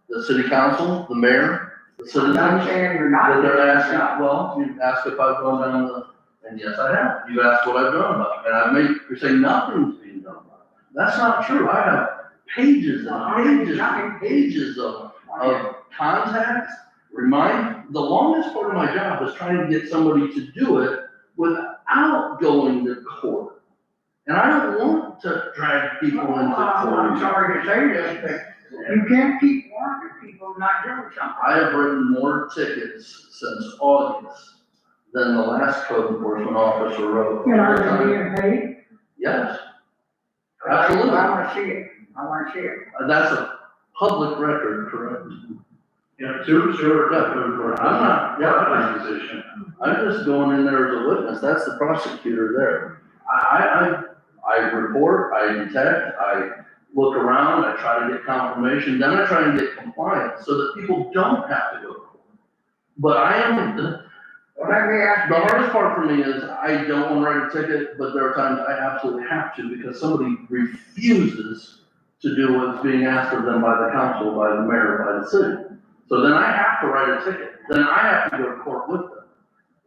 The city council, the mayor, the citizens. I'm saying you're not. That they're asking, well, you asked if I've gone down and yes, I have. You asked what I've done about it, and you're saying nothing's being done about it. That's not true. I have pages and pages and pages of contacts. The longest part of my job is trying to get somebody to do it without going to court. And I don't want to drag people into I'm court. sorry to say this, but you can't keep warning people not doing something. I have written more tickets since August than the last code enforcement officer wrote. You know, are they being paid? Yes, absolutely. I wanna see it, I wanna see it. That's a public record, correct? Yeah, sure, I'm not, my position. I'm just going in there as a witness, that's the prosecutor there. I report, I detect, I look around, I try to get confirmation, then I try and get compliance so that people don't have to go to court. But Well, let me ask the you, hardest part for me is I don't want to write a ticket, but there are times I absolutely have to because somebody refuses to do what's being asked of them by the council, by the mayor, by the city. So then I have to write a ticket, then I have to go to court with them.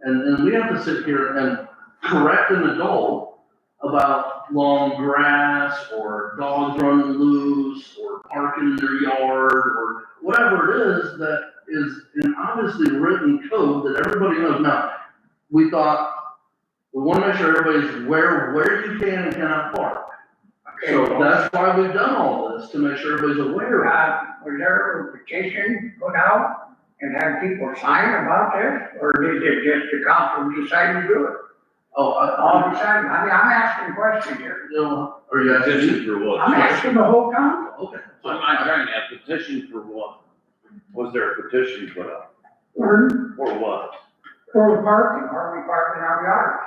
And we have to sit here and correct an adult about long grass or dogs running loose or parking in their yard or whatever it is that is an obviously written code that everybody knows. Now, we thought, we want to make sure everybody's where you can and cannot park. okay, So that's why we've done all this, to make sure everybody's aware of it. was there a petition put out and have people sign about this? Or did it just the council decide to do it? Oh, All of a sudden, I mean, I'm asking questions here. you know, are you asking? for what? I'm asking the whole council. Okay. I'm not trying to have petition for what? Was there a petition put up? For For what? the parking, are we parking our yards?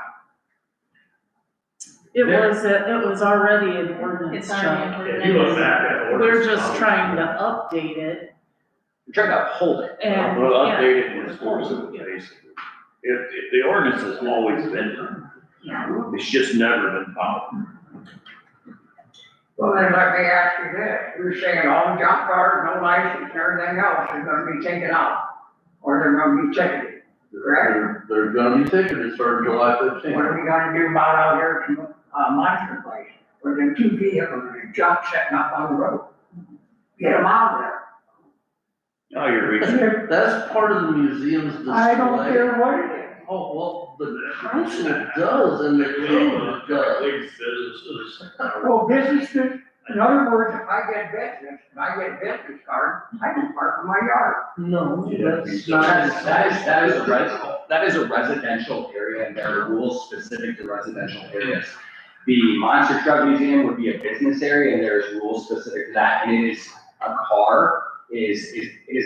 It was already an ordinance, It's already Chuck. an If you look back at ordinance. We're just trying to update it We're trying to uphold it. and, Well, yeah. update it and enforce it, basically. If the ordinance has always been done, it's just never been followed. Well, then let me ask you this, you're saying all junk cars, no license, and everything else is gonna be taken out, or they're gonna be ticketed, correct? They're gonna be ticketed starting July What 15th. are we gonna do about out here to, Monster Place, where them two vehicles, are junk sitting up on the road? Get them out of there. Now you're reaching. That's part of the museum's display. I don't care what it is. Oh, well, the council does and the code does. Well, businesses, in other words, if I get business, and I get a business card, I can park in my yard. No, that's That is a residential area, and there are rules specific to residential areas. The Monster Truck Museum would be a business area, and there's rules specific to that, and it is a car is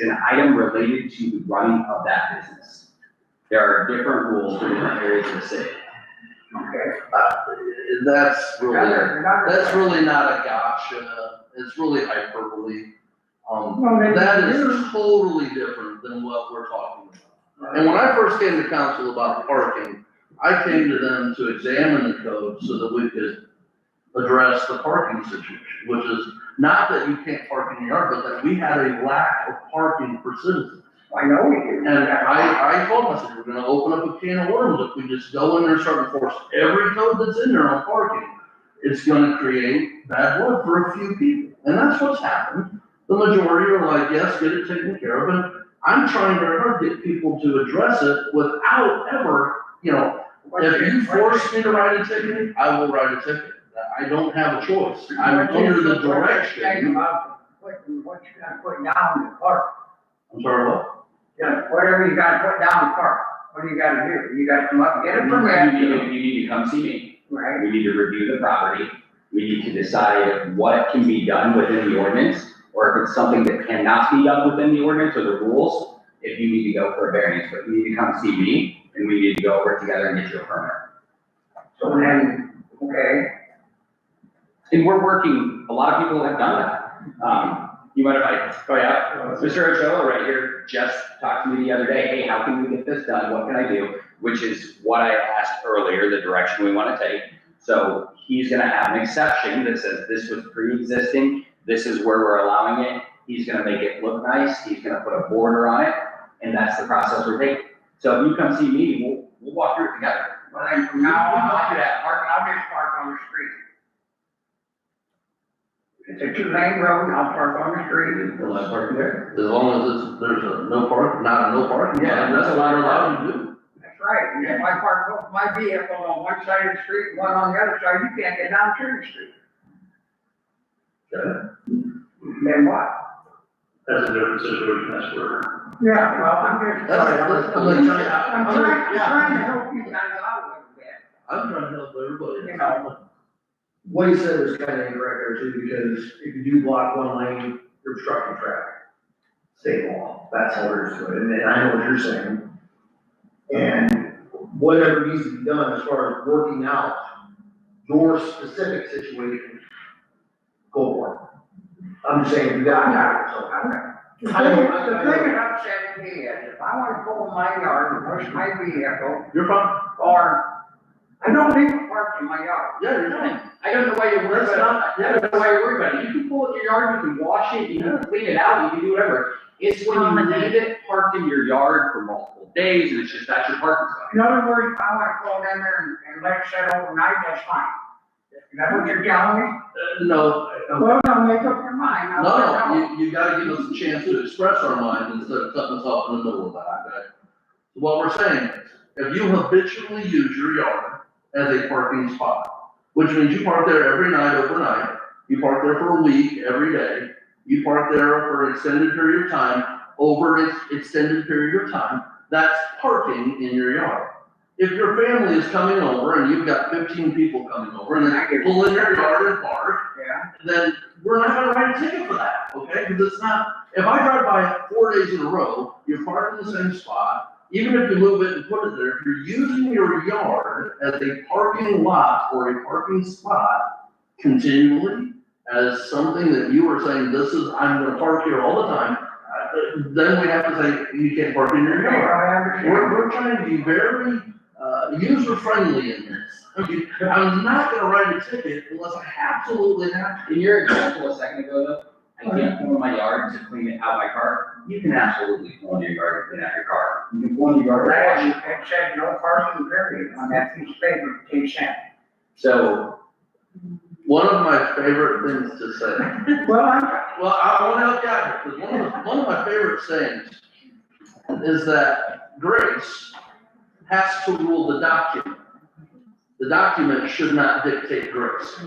an item related to the running of that business. There are different rules for different areas of the city. Okay. That's Another- really not a gotcha. It's really hyperbole. Well, then That is you- totally different than what we're talking about. And when I first came to council about parking, I came to them to examine the code so that we could address the parking situation, which is not that you can't park in your yard, but that we had a lack of parking for citizens. I know we do. And I told them, I said, we're gonna open up a can of worms if we just go in there and start enforcing every code that's in there on parking. It's gonna create bad blood for a few people, and that's what's happened. The majority are like, yes, get it taken care of, and I'm trying very hard to get people to address it without ever, if you force me to write a ticket, I will write a ticket. I don't have a choice. I'm under the direction. About what you gotta put down in the park. I'm sorry, what? Yeah, whatever you gotta put down in the park, what do you gotta do? You gotta come up and get a permit. You need to come see me. Right. We need to review the property. We need to decide what can be done within the ordinance, or if it's something that cannot be done within the ordinance or the rules, if you need to go for a variance, but you need to come see me, and we need to go over it together and get you a permit. So then, okay, And we're working, a lot of people have done that. You mind if Mr. Ochoa right here just talked to me the other day, hey, how can we get this done? What can I do? Which is what I asked earlier, the direction we want to take. So he's gonna have an exception that says this was pre-existing, this is where we're allowing it. He's gonna make it look nice, he's gonna put a border on it, and that's the process we're taking. So if you come see me, we'll walk through it together. well then from now on, I'll just park on the street. It's a 2-lane road, I'll park on the street. Well, I park there. As long as there's a no park, not a no parking. Yeah, That's what we're allowed to do. That's right, and if I park my vehicle on one side of the street, and one on the other side, you can't get down to the street. Okay. Then what? That's a different situation, that's where. Yeah, well, I'm just. I'm trying to help you guys out a little bit, I'm trying to help everybody. you know. What he said was kind of incorrect there too, because if you do block one lane, you're obstructing traffic. State law, that's how it is, and I know what you're saying. And whatever needs to be done as far as working out your specific situation, go for it. I'm just saying, you got it. The thing that upsetting me is, if I wanna pull in my yard and push my vehicle, You're fine. or, I don't need to park in my yard. Yeah, you're fine. I don't know why you're worried That's about it. I don't know why you're worried about it. You can pull it in your yard, you can wash it, you can clean it out, you can do whatever. It's when you leave it parked in your yard for multiple days and it's just, that's your parking spot. In other words, if I wanna pull it in there and let it sit overnight, that's fine. Is that what you're telling me? No, Well, no, make up your mind. I'll let you know. you gotta give us a chance to express our mind instead of cutting us off in the middle of that, okay? What we're saying is, if you habitually use your yard as a parking spot, which means you park there every night overnight, you park there for a week, every day, you park there for an extended period of time, over an extended period of time, that's parking in your yard. If your family is coming over and you've got 15 people coming over and they pull in your yard and park, Yeah. then we're not gonna write a ticket for that, okay? Because it's not, if I drive by it 4 days in a row, you're parked in the same spot, even if you move it and put it there, if you're using your yard as a parking lot or a parking spot continually as something that you are saying, this is, I'm gonna park here all the time, then we have to say, you can't park in your yard. We're trying to be very, user-friendly in this. Okay, I'm not gonna write a ticket unless I absolutely have to. In your example a second ago though, I can't pull in my yard to clean out my car. You can absolutely pull in your yard to clean out your car. You can pull in your yard to wash it. It said no parking period on that piece of paper, 10 cents. So, One of my favorite things to say, Well, well, I wanna help you out here, because one of my favorite sayings is that grace has to rule the document. The document should not dictate grace.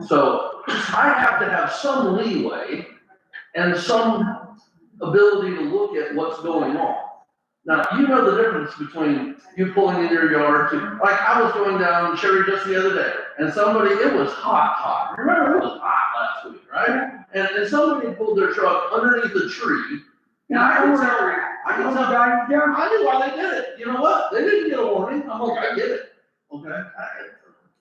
So I have to have some leeway and some ability to look at what's going on. Now, you know the difference between you pulling in your yard to, like, I was going down Cherry just the other day, and somebody, it was hot. Remember, it was hot last week, right? And somebody pulled their truck underneath a tree. And I can tell, I knew why they did it. You know what? They didn't get a warning. I'm like, I get it. Okay?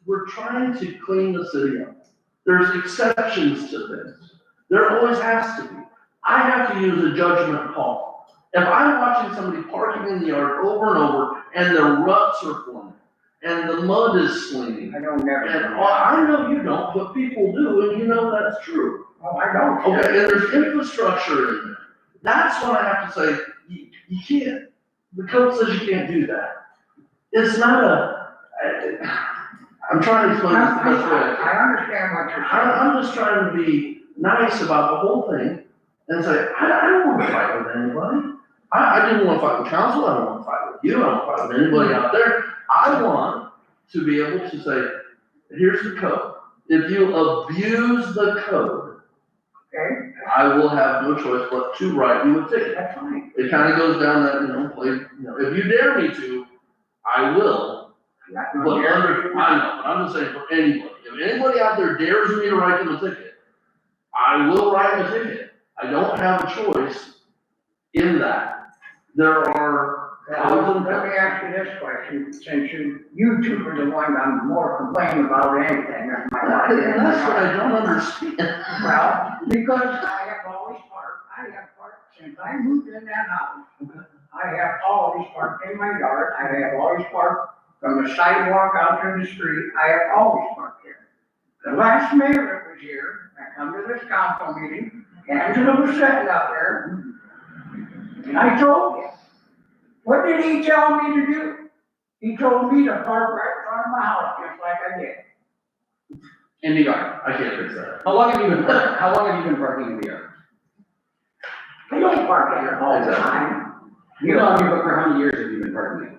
We're trying to clean the city up. There's exceptions to things. There always has to be. I have to use a judgment call. If I'm watching somebody parking in the yard over and over, and the ruts are forming, and the mud is slinging, I don't never. and I know you don't, but people do, and you know that's true. Oh, I don't. Okay, and there's infrastructure in there. That's when I have to say, you can't, the code says you can't do that. It's not I'm trying to explain this the best way. I understand what you're saying. I'm just trying to be nice about the whole thing and say, I don't want to fight with anybody. I didn't want to fight with council, I don't want to fight with you, I don't want to fight with anybody out there. I want to be able to say, here's the code. If you abuse the code, Okay, I will have no choice but to write you a ticket. that's fine. It kind of goes down that, if you dare me to, I will. That's But not I know, but I'm just saying for anybody, if anybody out there dares me to write them a ticket, I will write them a ticket. I don't have a choice in that. There are Let me ask you this question, since you two are the ones I'm more complaining about than anything, that's my life. That's what I don't understand. Well, because I have always parked, since I moved in that house. I have always parked in my yard, I have always parked from the sidewalk out to the street, I have always parked there. The last mayor that was here, I come to this council meeting, Angela was sitting up there, and I told him, what did he tell me to do? He told me to park right in front of my house, just like I did. In the yard. I can't fix that. How long have you been parking in the yard? I don't park there all the time. No, but for how many years have you been parking?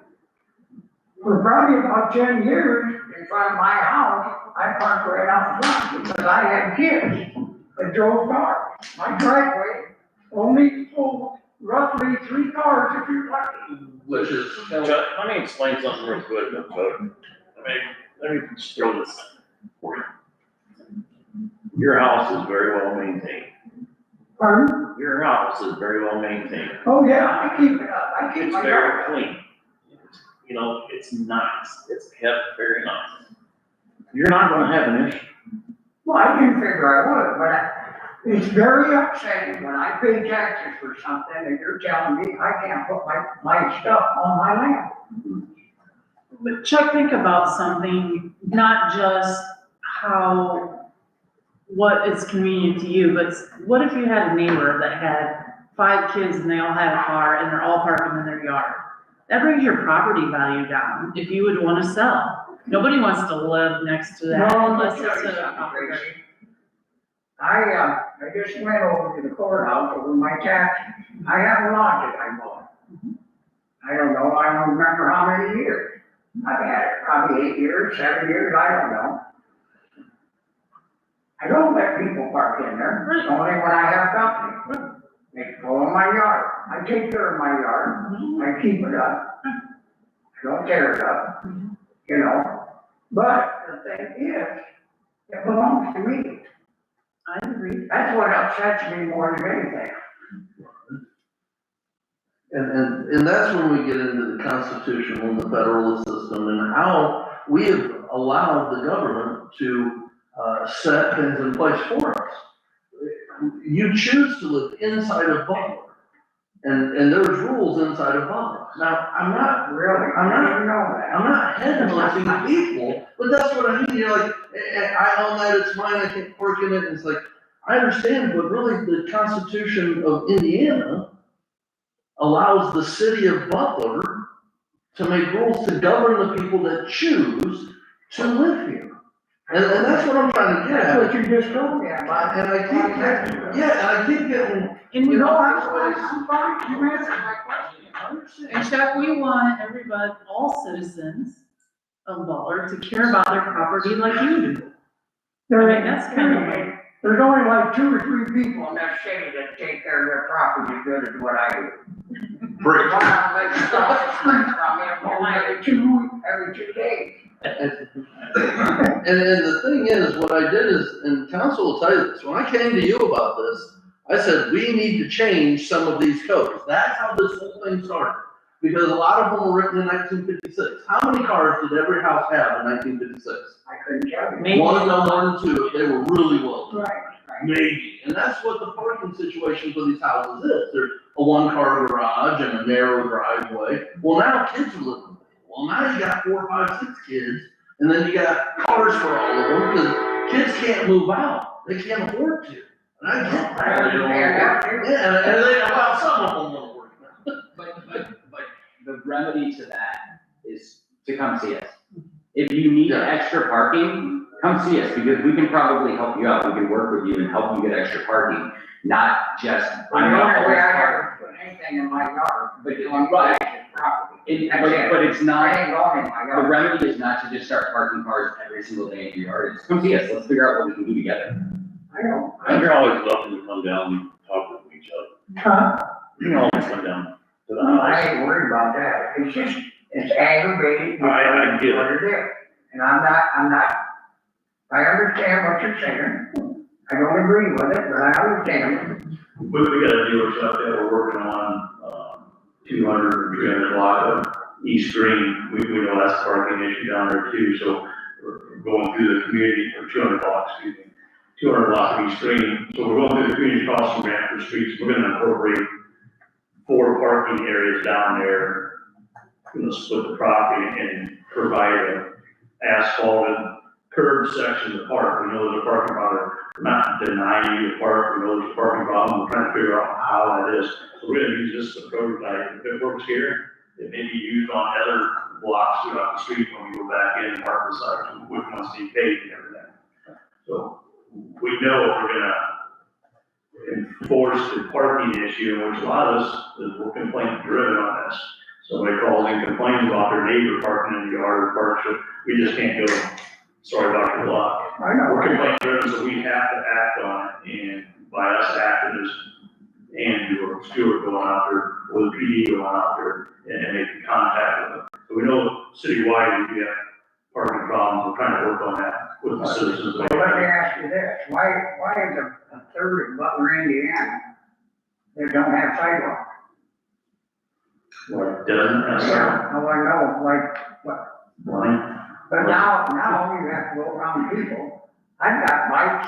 For probably about 10 years in front of my house, I parked right out front because I had kids that drove cars. My driveway only pulled roughly 3 cars if you're lucky. Which is, Chuck, let me explain something real quick about code. Let me just throw this for you. Your house is very well maintained. Pardon? Your house is very well maintained. Oh, yeah, I keep it up. I keep It's my very yard. clean. You know, it's nice. It's kept very nice. You're not gonna have an issue. Well, I didn't figure I would, but it's very upsetting when I pay taxes for something and you're telling me I can't put my stuff on my land. But Chuck, think about something, not just what is convenient to you, but what if you had a neighbor that had 5 kids and they all had a car and they're all parking in their yard? That brings your property value down if you would wanna sell. Nobody wants to live next to that No, unless let me tell it's you a something, property. Tracy. I just went over to the courthouse over my taxes. I have a lot that I bought. I don't know, I don't remember how many years. I've had it probably 8 years, 7 years, I don't know. I don't let people park in there, only when I have company. They go in my yard. I take care of my yard. I keep it up. I don't tear it up, you know. But the thing is, it belongs to me. I agree. That's what upsets me more than anything. and that's when we get into the constitutional and the federalist system and how we have allowed the government to set things in place for us. You choose to live inside of Butler, and there's rules inside of Butler. Now, I'm not Didn't know that. headhunting people, but that's what I mean. You're like, I own that, it's mine, I can't work in it. And it's like, I understand, but really the Constitution of Indiana allows the city of Butler to make rules to govern the people that choose to live here. And that's what I'm trying to get That's at. what you just told me about. And I keep getting, And we You know, want, I'm fine, you answered my question. and Chuck, we want everybody, all citizens of Butler to care about their property like you do. I mean, that's kind of like, There's only like 2 or 3 people in that city that take care of their property as good as what I do. Brick. One of them lives across the street from me, I'm home every 2 days. and the thing is, what I did is, and council will tell you this, when I came to you about this, I said, we need to change some of these codes. That's how this whole thing started. Because a lot of them were written in 1956. How many cars did every house have in 1956? I couldn't tell you. maybe. One, no more than 2, if they were really well. Right, right. Maybe. And that's what the parking situation for these houses is. There's a 1-car garage and a narrow driveway. Well, now kids are living. Well, now you got 4, 5, 6 kids, and then you got cars for all of them, because kids can't move out. They can't afford to. And I get that. I understand that too. Yeah, and they, well, some of them won't work now. But the remedy to that is to come see us. If you need Yeah. extra parking, come see us, because we can probably help you out. We can work with you and help you get extra parking, not just. The only way I ever put anything in my yard, But is on private property. That's it. But it's I not, ain't going in my the yard. remedy is not to just start parking cars every single day in your yard. It's come see us. Let's figure out what we can do together. I know. You're always welcome to come down and talk with each other. Huh? You can always come down to the I house. ain't worried about that. It's just, it's aggravating. I get it. What it is. And I'm not, I understand what you're saying. I don't agree with it, but I understand. We got a dealership out there, we're working on, 200 or 300 block of East Green. We know that's a parking issue down there too, so we're going through the community, or 200 blocks, 200 block of East Green. So we're going through the community crossing ramp for streets. We're gonna incorporate 4 parking areas down there. We're gonna split the property and provide a asphalted curb section to park. We know there's a parking problem. We're not denying you the park. We know there's a parking problem. We're trying to figure out how that is. So we're gonna use this as a prototype. If it works here, it may be used on other blocks throughout the street when we go back in and park the side, which ones need paved and everything. So we know if we're gonna enforce the parking issue, which a lot of us, we're complaint driven on this. Somebody calls and complains about their neighbor parking in the yard or parks, so we just can't go, sorry, Dr. Block. I know. We're complaint driven, so we have to act on it, and by us acting, there's Andy or Stuart going out there, or the PD going out there and making contact with them. So we know citywide, we have parking problems, we're trying to work on that with the citizens. So let me ask you this, why is a third of Butler, Indiana, that don't have sidewalks? What doesn't have Yeah, I wanna know, like, what, money? but now you have to go around people. I've got bikes,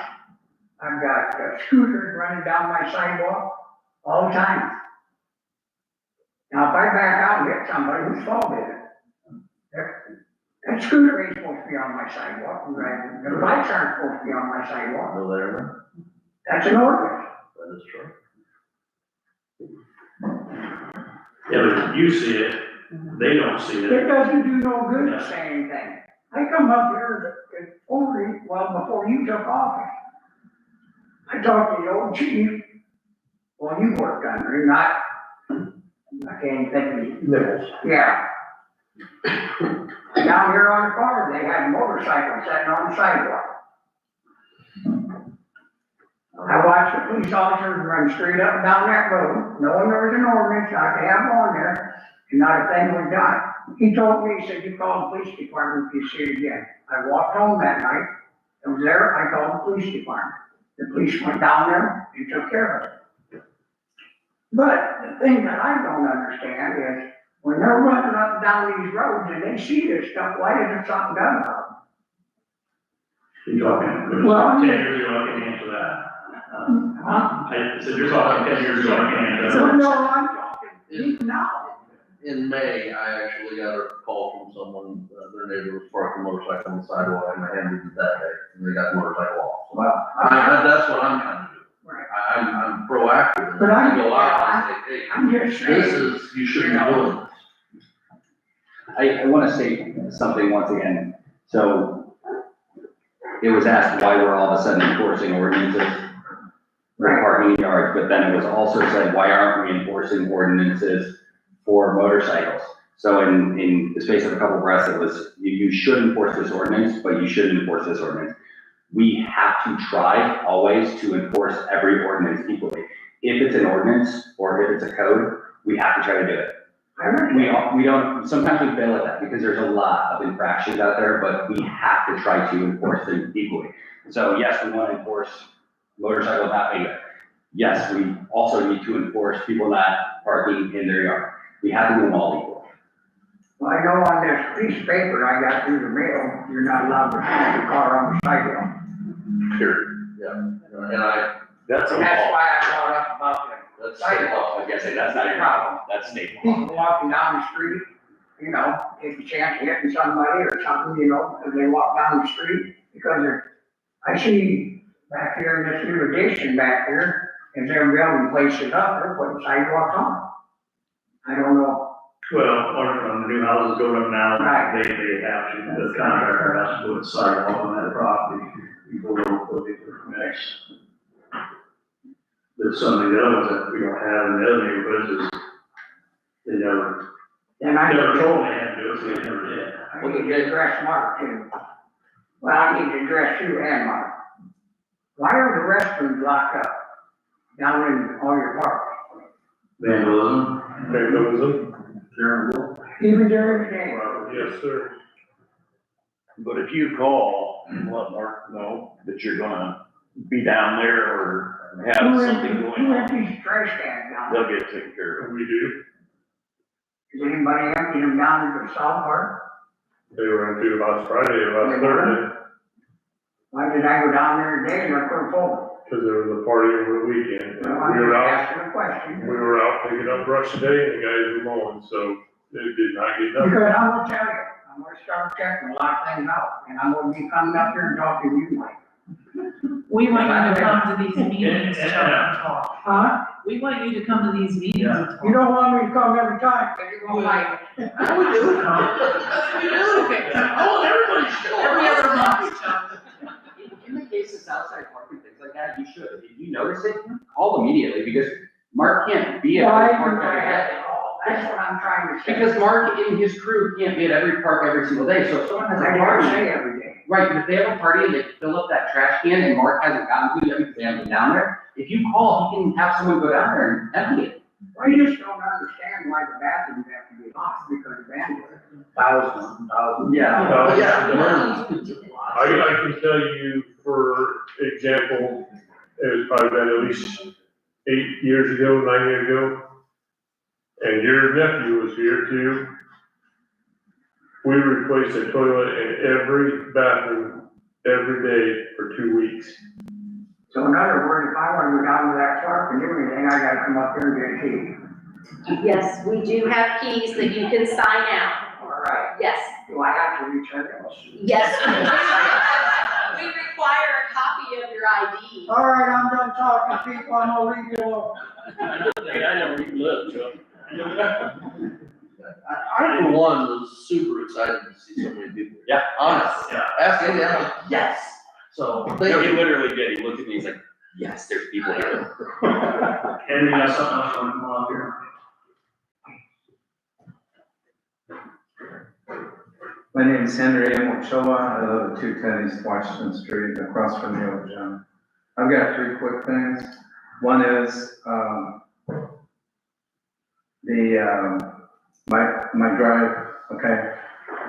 I've got scooters running down my sidewalk all the time. Now, if I back out and hit somebody, whose fault is it? That scooter ain't supposed to be on my sidewalk, right? The bikes aren't supposed to be on my sidewalk. No, there, That's an ordinance. that is true. Yeah, but you see it, they don't see it. It doesn't do no good to say anything. I come up here before you took office. I talked to the old chief. Well, you worked under him, not, I can't think of his Nichols. Yeah. Down here on the farm, they had motorcycles sitting on the sidewalk. I watched the police officers run straight up and down that road, knowing there was an ordinance not to have on there, and not a thing was done. He told me, he said, you call the police department if you see it again. I walked home that night, I was there, I called the police department. The police went down there and took care of it. But the thing that I don't understand is, when they're running up and down these roads and they see this stuff, why isn't something done about You're talking, Well, 10 years ago, I can answer that. it? Huh? I said, you're talking 10 years ago, I can answer So, that. no, I'm talking now. In May, I actually got a call from someone, their neighbor was parking a motorcycle on the sidewalk, and I handled it that day, and they got the motorcycle off. Well, That's what I'm trying to do. Right. I'm proactive, But and I I'm- go out and say, hey, I'm just this saying, is, you shouldn't be doing this. I want to state something once again. So it was asked why we're all of a sudden enforcing ordinances for parking in yards, but then it was also said, why aren't we enforcing ordinances for motorcycles? So in the space of a couple of breaths, it was, you should enforce this ordinance, but you shouldn't enforce this ordinance. We have to try always to enforce every ordinance equally. If it's an ordinance or if it's a code, we have to try to do it. We don't, sometimes we fail at that because there's a lot of infractions out there, but we have to try to enforce them equally. So yes, we want to enforce motorcycles not being there. Yes, we also need to enforce people not parking in their yard. We have to do them all equal. well, I know on this piece of paper I got through the mail, you're not allowed to have your car on the sidewalk. Period, yeah. And That's And that's why I brought up about that's the sidewalk. I was gonna say, that's not your problem, that's state law. People walking down the street, you know, take a chance of hitting somebody or something, you know, because they walk down the street, because I see back here in this new addition back here, as they're building places up, they're putting sidewalks on. I don't know. Well, on the new houses going up now, Right. they have to, the contractor has to put a sidewalk on that property before they'll put it next. There's some of the other ones that we don't have in the other neighborhoods is, they never, And I never told me how to do it, so they never did. I need to address Mark too. Well, I need to address you and Mark. Why are the restrooms locked up down in all your parks? Vandalism. terrible. Even during the day? Yes, sir. But if you call and let Mark know that you're gonna be down there or have something going Who on, empties trash cans down there? they'll get taken care of. We do. Does anybody empty them down into the south park? They were empty last Friday, last Thursday. Why did I go down there today and look for a full? because there was a party over the weekend. Well, I'm just asking a question. We were out picking up brush today and the guys were mowing, so it did not get done. Because I'm gonna tell you, I'm gonna start checking a lot of things out, and I'm gonna be coming up here and talking to you, Mike. We want you to come to these meetings, Yeah. Chuck, and talk. Huh? We want you to come to these meetings and talk. You don't want me to come every time, because you're gonna like it. I would do it. I want everybody to show. Every other month, Chuck. in the case of Southside Park and things like that, you should, if you notice it, call immediately, because Mark can't be at every park every day. That's what I'm trying to say. Because Mark and his crew can't be at every park every single day, so if someone has a I party. never say every day. Right, but if they have a party and they fill up that trash can and Mark hasn't gotten to it yet because they haven't been down there, if you call, he can have someone go down there and empty it. I just don't understand why the bathrooms have to be locked because of vandalism. Thousand. Yeah, Yeah. I can tell you, for example, it was probably been at least 8 years ago, 9 years ago, and your nephew was here too. We replaced a toilet in every bathroom every day for 2 weeks. So in other words, if I want to go down to that park and do anything, I gotta come up there and get a key. Yes, we do have keys that you can sign out. All right. Yes, Do I have to return it? yes. We require a copy of your ID. All right, I'm done talking, people, I'm gonna leave you alone. I never even lived, Joe. I for one was super excited to see so many people. Yeah. Honestly, Yeah. ask Andy, I'm like, yes. So, No, thank he you. literally did, he looked at me, he's like, yes, there's people here. And you got something else on come up here? My name is Henry M. Ochoa. I live at 210 East Washington Street, across from the old gym. I've got 3 quick things. One is, my drive, okay?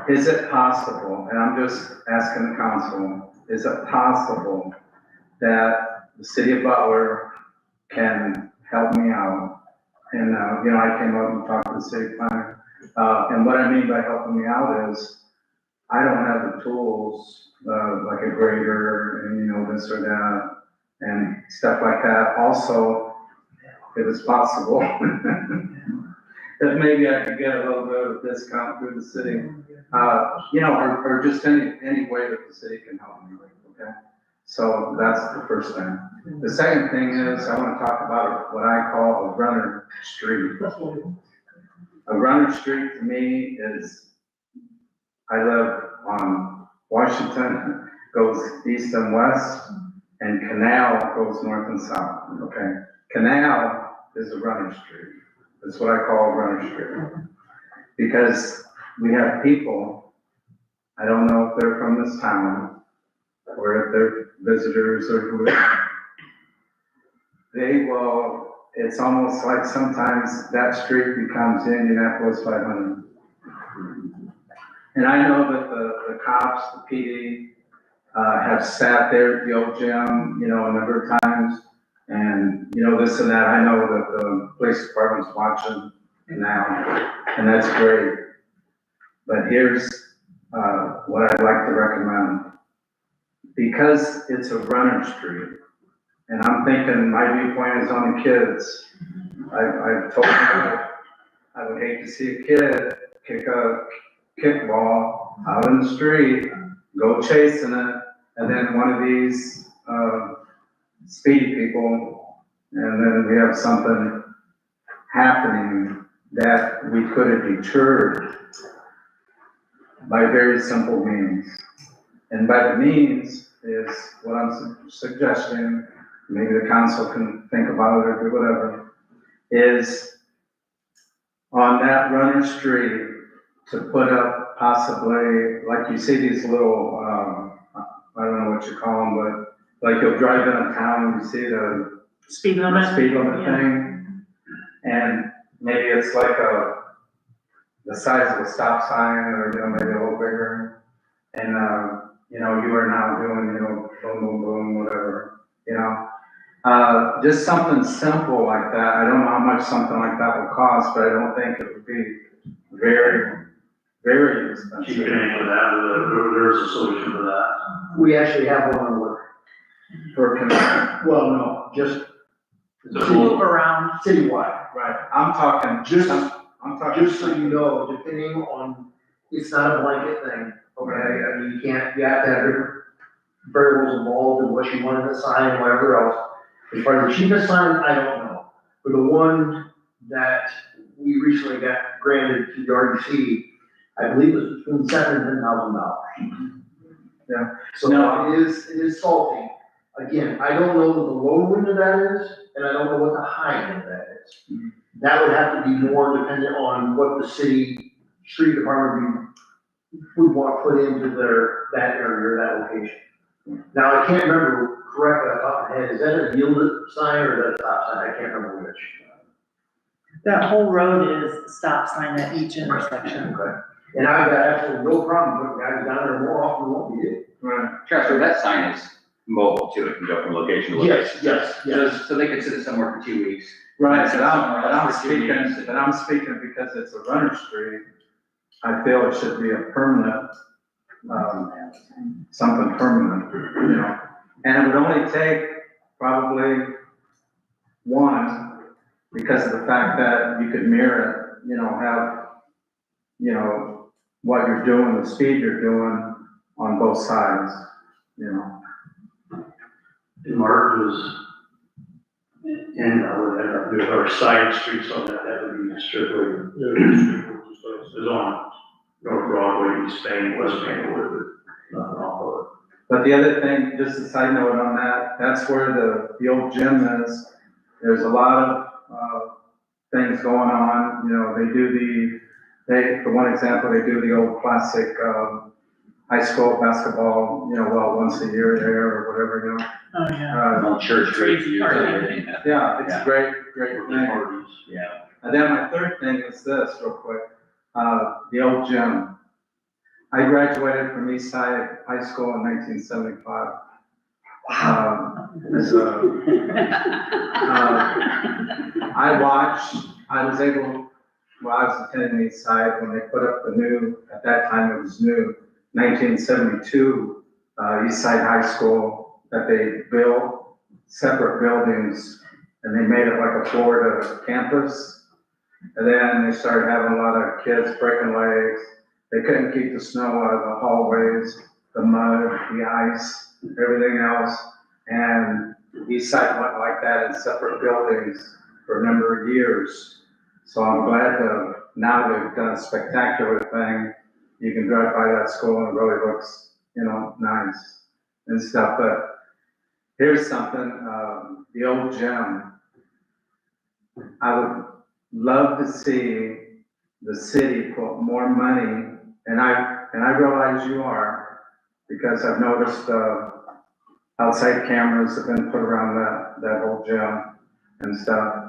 Is it possible, and I'm just asking the council, is it possible that the city of Butler can help me out? And, I came up and talked to the city planner. And what I mean by helping me out is, I don't have the tools, like a grader and, this or that, and stuff like that. Also, if it's possible, that maybe I could get a little bit of a discount through the city, or just any way that the city can help me, okay? So that's the first thing. The second thing is, I want to talk about what I call a runner street. A runner street to me is, I live on Washington, goes east and west, and Canal goes north and south, okay? Canal is a runner street. That's what I call a runner street. Because we have people, I don't know if they're from this town, or if they're visitors or whoever. It's almost like sometimes that street becomes the Indianapolis 500. And I know that the cops, the PD, have sat there at the old gym, a number of times, and, this and that. I know that the police department's watching now, and that's great. But here's what I'd like to recommend. Because it's a runner street, and I'm thinking my viewpoint is on the kids. I've told them I would hate to see a kid kick a kickball out in the street, go chasing it, and then one of these speedy people, and then we have something happening that we could have deterred by very simple means. And by the means is what I'm suggesting, maybe the council can think about it or do whatever, is on that runner street to put up possibly, like you see these little, I don't know what you call them, but like you'll drive in a town and you see the Speed limit. speed limit Yeah. thing, and maybe it's like the size of a stop sign, or, maybe a little bigger, and, you are now doing, boom, boom, boom, whatever, just something simple like that. I don't know how much something like that will cost, but I don't think it would be very, very expensive. Keep an eye on that, there's a solution for that. We actually have one in work. For Canal. Well, no, just Move around. citywide. Right, I'm talking, I'm talking. Just so you know, depending on, it's not a blanket thing, okay? I mean, you have to have different variables involved in what you want in the sign and whatever else. As far as the cheapest sign, I don't know. But the one that we recently got granted to the RDC, I believe it was between $7,000 and $10,000. So it is salty. Again, I don't know what the low end of that is, and I don't know what the high end of that is. That would have to be more dependent on what the city street department would want to put into that area or that location. Now, I can't remember correctly off the top of my head, is that a yield sign or is that a stop sign? I can't remember which. That whole road is stop sign at each intersection. Okay. And I've got absolutely no problem putting guys down there more often than what we do. Trust me, that sign is mobile too, it can go from location to location. Yes. So they could sit somewhere for 2 weeks. Right, Sit but somewhere else I'm for 2 speaking, weeks. but I'm speaking because it's a runner street. I feel it should be a permanent, something permanent, you know? And it would only take probably one, because of the fact that you could mirror it, you know, have, you know, what you're doing, the speed you're doing on both sides, you know? And Mark was, and I would have to do our side streets on that, that would be strictly, is on North Broadway, East Spain, West Spain, whatever, nothing off of it. But the other thing, just a side note on that, that's where the old gym is. There's a lot of, things going on, you know, for one example, they do the old classic, high school basketball, you know, well, once a year there or whatever, you know. Oh, yeah. On church street, you Party. Yeah, it's a great thing. Yeah. And then my third thing is this, real quick, the old gym. I graduated from East Side High School in 1975. I was attending East Side when they put up the new, at that time it was new, 1972, East Side High School, that they built separate buildings, and they made it like a Florida campus. And then they started having a lot of kids breaking legs. They couldn't keep the snow out of the hallways, the mud, the ice, everything else. And East Side went like that in separate buildings for a number of years. So I'm glad that now they've done a spectacular thing. You can drive by that school and it really looks, you know, nice and stuff. But here's something, the old gym. I would love to see the city put more money, and I realize you are, because I've noticed, outside cameras have been put around that whole gym and stuff.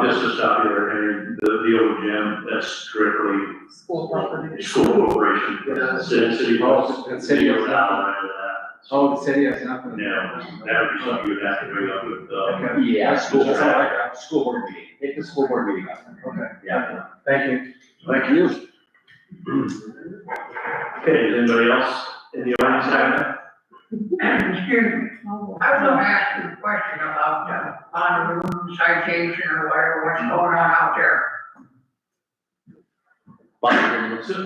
Just to stop you there, and the old gym, that's strictly School property. school corporation. Yeah. City hall. The city goes has down nothing. into that. Oh, the city has nothing. Yeah, that would be something you'd have to bring up with, Okay. Yeah, school, That's all right. school board meeting, take the school board meeting up. Okay. Yeah. Thank you. Thank you. Okay, does anybody else in the audience have Excuse me, I was gonna ask you a question about, on the room citation or whatever, what's going on out there.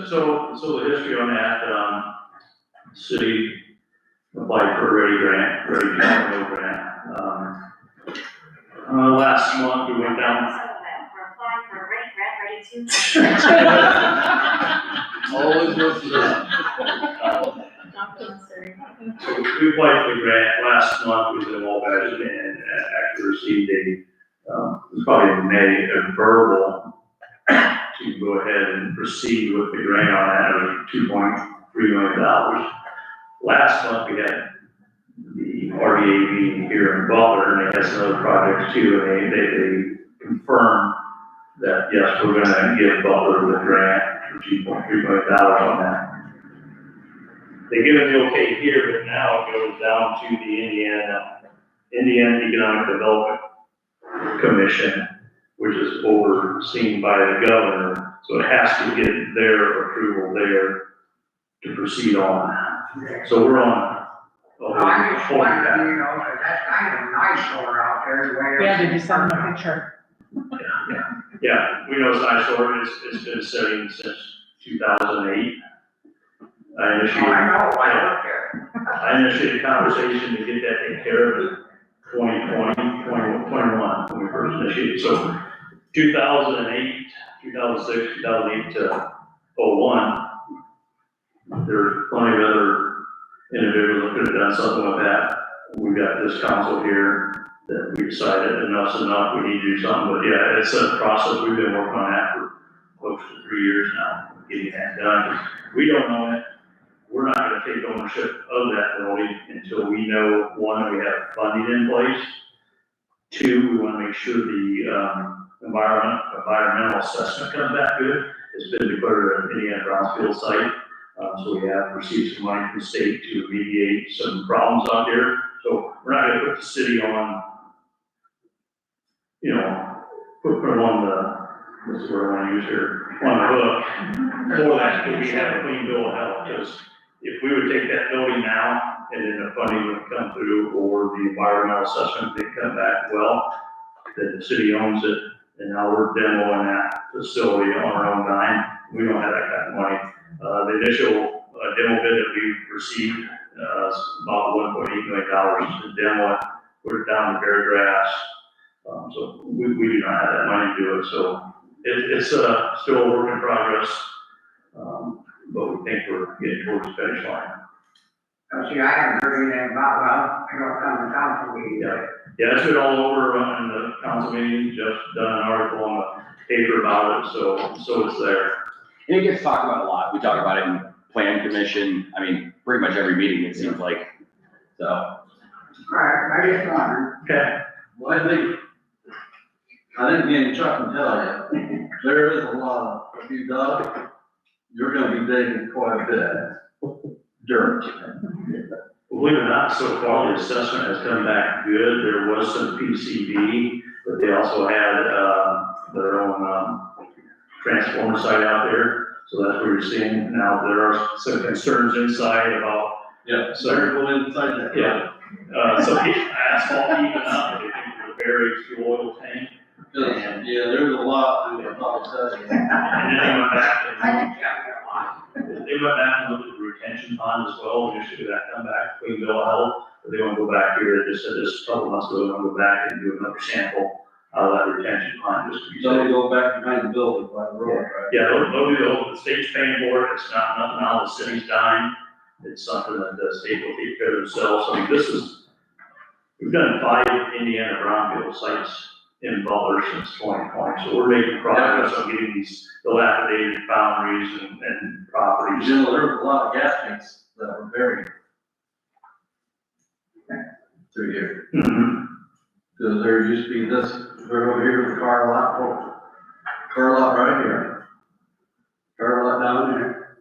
So the history on that, city applied for a ready grant. Last month we went down. Always listen up. So we applied for the grant last month, we did all that and actually received it was probably in May, a verbal to go ahead and proceed with the grant on that of $2.3 million. Last month we had the RDA meeting here in Butler, and they had some other projects too, and they confirmed that, yes, we're gonna give Butler the grant for $2.3 million on that. They give it the okay here, but now it goes down to the Indiana Economic Development Commission, which is overseen by the governor, so it has to get their approval there to proceed on. So we're on. I'm just wondering, you know, 'cause that's kind of nice over out there, the way. Yeah, did you send them a picture? Yeah, we know it's eyesore, it's been sitting since 2008. I initiated. I know, I looked there. I initiated a conversation to get that taken care of in 2021, when we first initiated. So 2008, 2006, 2008 to 01, there's plenty of other individuals that could have done something with that. We've got this council here that we decided enough's enough, we need to do something, but yeah, it's a process, we've been working on that for close to 3 years now, getting that done. We don't own it, we're not gonna take ownership of that building until we know, one, we have funding in place. Two, we wanna make sure the, environmental assessment comes back good. It's been declared an Indiana brownfield site, so we have received some money from the state to alleviate some problems out there. So we're not gonna put the city on, put them on the, this is where I wanna use here, on the hook for that, because we have a clean bill of health. Because if we would take that building now, and then the funding would come through, or the environmental assessment did come back well, then the city owns it, and now we're demoing that facility on our own dime. We don't have that kind of money. The initial demo bid that we received, is about $1.8 million to demo it, put it down to bare grass. So we do not have that money to do it, so it's still a work in progress. But we think we're getting towards the finish line. See, I haven't heard anything about, well, I don't come to council meeting. Yeah, it's been all over in the council meeting, just done an article on the paper about it, so it's there. And it gets talked about a lot. We talk about it in plan commission. I mean, pretty much every meeting, it seems like, so. All right, I just wondered. Okay. Well, I think me and Chuck can tell you, there is a lot of, if you dug, you're gonna be digging quite a bit. Dirt. Believe it or not, so far the assessment has come back good. There was some PCB, but they also had, their own, transformer site out there. So that's what you're seeing. Now, there are some concerns inside about. Yeah, So, they're going inside that. yeah. So asphalt even up, they think it's a buried fuel oil tank. Yeah, there's a lot to it, I'll tell you. And then they went back I and think you a lot. they went back and looked at the retention pond as well, initially that come back, clean bill of health. But they want to go back here, they just said this couple months ago, they want to go back and do another sample out of that retention pond, just to be So safe. they go back behind the building by the road, right? Yeah, they'll do the state's paying for it, it's not nothing out of the city's dime, it's something that the state will take care of themselves. I mean, we've done 5 Indiana brownfield sites in Butler since 2020, so we're making progress on getting these dilapidated boundaries and properties. You know, there was a lot of gas tanks that were buried through here. Mhm. Cause there used to be this, we're over here with the car lot right here. Car lot down there.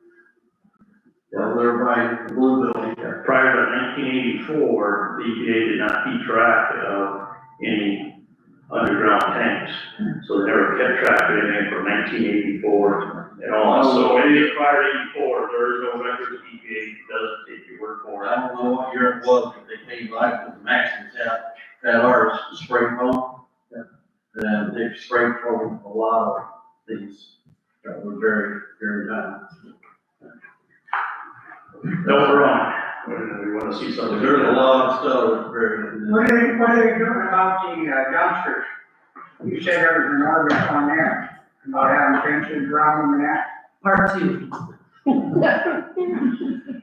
Well, they're by the blue building there. Prior to 1984, the EPA did not keep track of any underground tanks, so they never kept track of anything from 1984 and on. So anything prior to 84, there is no record of EPA doesn't take your word for it. I don't know what year it was, but they came by with the Maxons had ours spray foam. And they spray foamed a lot of things that were very, very bad. No, we're wrong. We want to see something. There's a lot of stuff that's very. What are they doing about the dumpsters? You said there was an ordinance on there, about having fences around them and that. Part 2.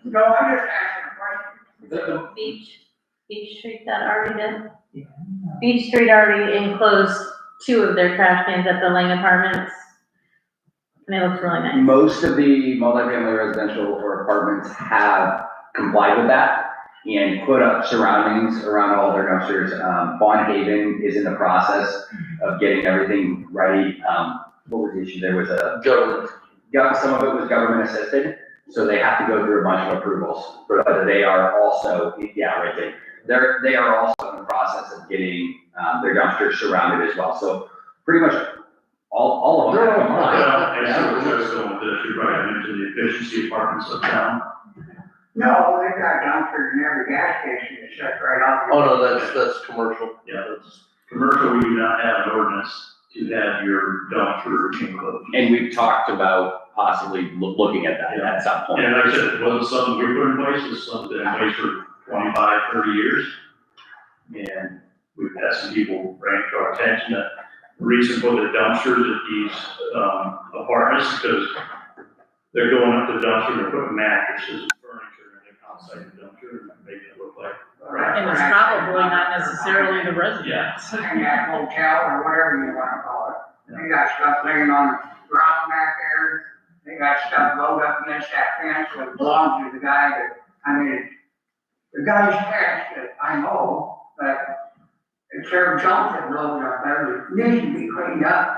No, I just asked a question. Beach Street that already did? Beach Street already enclosed 2 of their trash cans at the Lang Apartments. And it looks really nice. Most of the multifamily residential or apartments have complied with that and put up surroundings around all their dumpsters. Fawn Haven is in the process of getting everything ready. What was the issue? There was Government. some of it was government assisted, so they have to go through a bunch of approvals. But they are also, right there. They are also in the process of getting their dumpsters surrounded as well. So pretty much all of them. I see where Chuck's going with this. You're right, into the efficiency apartments of town. No, they've got dumpsters in every gas station that's shut right off. Oh, no, that's commercial. Yeah, that's commercial, we do not have an ordinance to have your dumpster enclosed. And we've talked about possibly looking at that at some point. And like I said, it wasn't something we put in place, it's something in place for 25, 30 years. And we've had some people bring to our attention that the reason for the dumpsters at these apartments, because they're going up the dumpster, they're putting mattresses and furniture, and they outside the dumpster and make it look like. And it's probably not necessarily the residents. And that hotel or whatever you wanna call it, they got stuff laying on the ground back there. They got stuff loaded up against that fence that belongs to the guy that, I mean, the guy's fence that I know, but it's their junk that loaded up there, it needs to be cleaned up.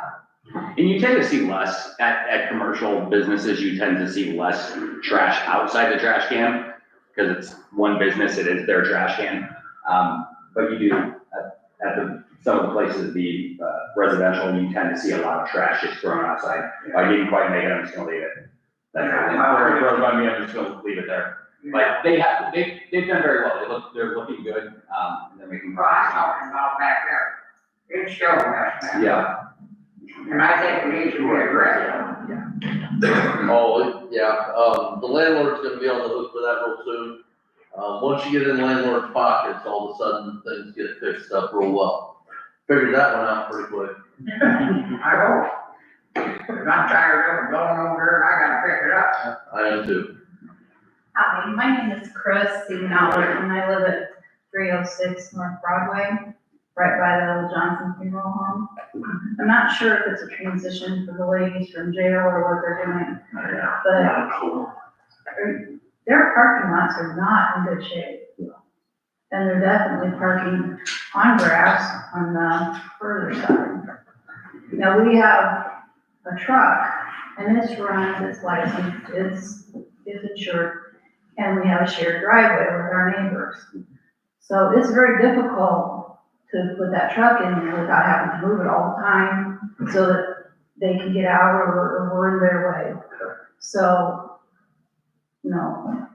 And you tend to see less, at commercial businesses, you tend to see less trash outside the trash can, because it's one business, it is their trash can. But you do, at some of the places, the residential, you tend to see a lot of trash just thrown outside. I didn't quite make it, I'm just gonna leave it. That's where it grows on me, I'm just gonna leave it there. But they've done very well, they're looking good, and they're making Well, I'm progress. talking about back there, it's still a mess, man. Yeah. And I think it needs to be addressed. Oh, yeah, the landlord's gonna be on the hook for that real soon. Once you get in landlord's pockets, all of a sudden, things get fixed up real well. Figured that one out pretty quick. I hope. Cause I'm tired of it going over there and I gotta pick it up. I am too. Hi, my name is Chris Siegenthaler, and I live at 306 North Broadway, right by the old Johnson Funeral Home. I'm not sure if it's a transition for the ladies from jail or what they're doing, but their parking lots are not in good shape. And they're definitely parking on grass on the further side. Now, we have a truck, and this runs, it's licensed, it's insured, and we have a shared driveway with our neighbors. So it's very difficult to put that truck in there without having to move it all the time, so that they can get out or we're in their way. So, no.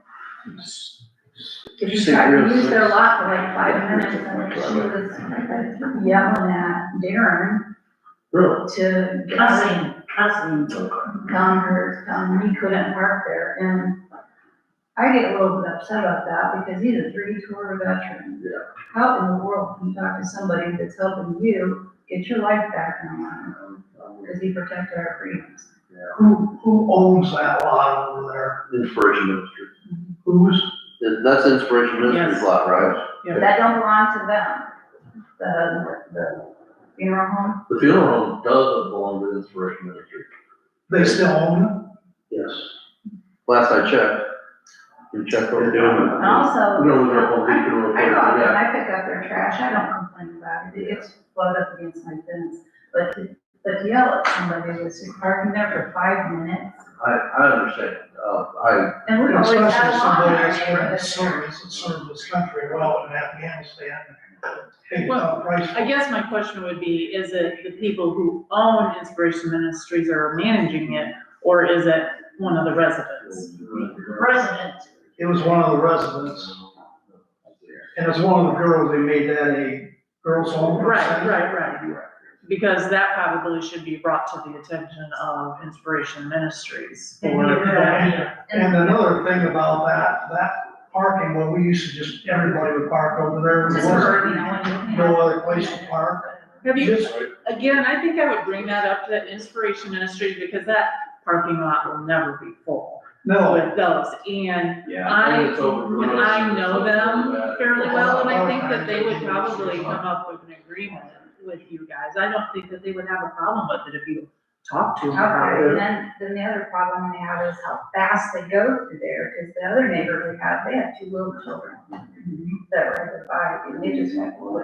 If you try to use their lot for like 5 minutes, and she was yelling at Darren to get Cussing. telling him he couldn't park there, and I get a little bit upset about that, because he's a 3-tour veteran. Yeah. How in the world can you talk to somebody that's helping you get your life back in line? Because he protected our freedoms. Who owns that lot over there? Inspiration Ministry. Who's? That's Inspiration Ministry's Yes. lot, right? That don't belong to them, the funeral home. The funeral home doesn't belong to Inspiration Ministry. They still own it? Yes. Last I checked. You checked over there? And also, We're gonna look it up on Beacon real I quick, go out there and yeah. I pick up their trash, I don't complain about it, it gets flooded up against my fence. But to yell at somebody that's just parking there for 5 minutes, I understand, and we always Especially have somebody lawn that's in been our in neighborhood. service and served this country well in Afghanistan. Take Well, top price. I guess my question would be, is it the people who own Inspiration Ministries are managing it, or is it one of the residents? Resident. It was one of the residents. And it's one of the girls, they made that a girls' home. Right. Because that probably should be brought to the attention of Inspiration Ministries for that. And another thing about that parking, well, we used to just, everybody would park over there. There Just for, wasn't no other place to park. Have you, Just, again, I think I would bring that up to Inspiration Ministries, because that parking lot will never be full no, with those, and yeah. And it's overgrown. and I know them fairly well, and I think Okay. that they would probably come up with an agreement with you guys. I don't think that they would have a problem with it if you talk to them about okay, it. and then the other problem they have is how fast they go through there, because the other neighbor they had 2 little children that were at the bike, and they just went, well,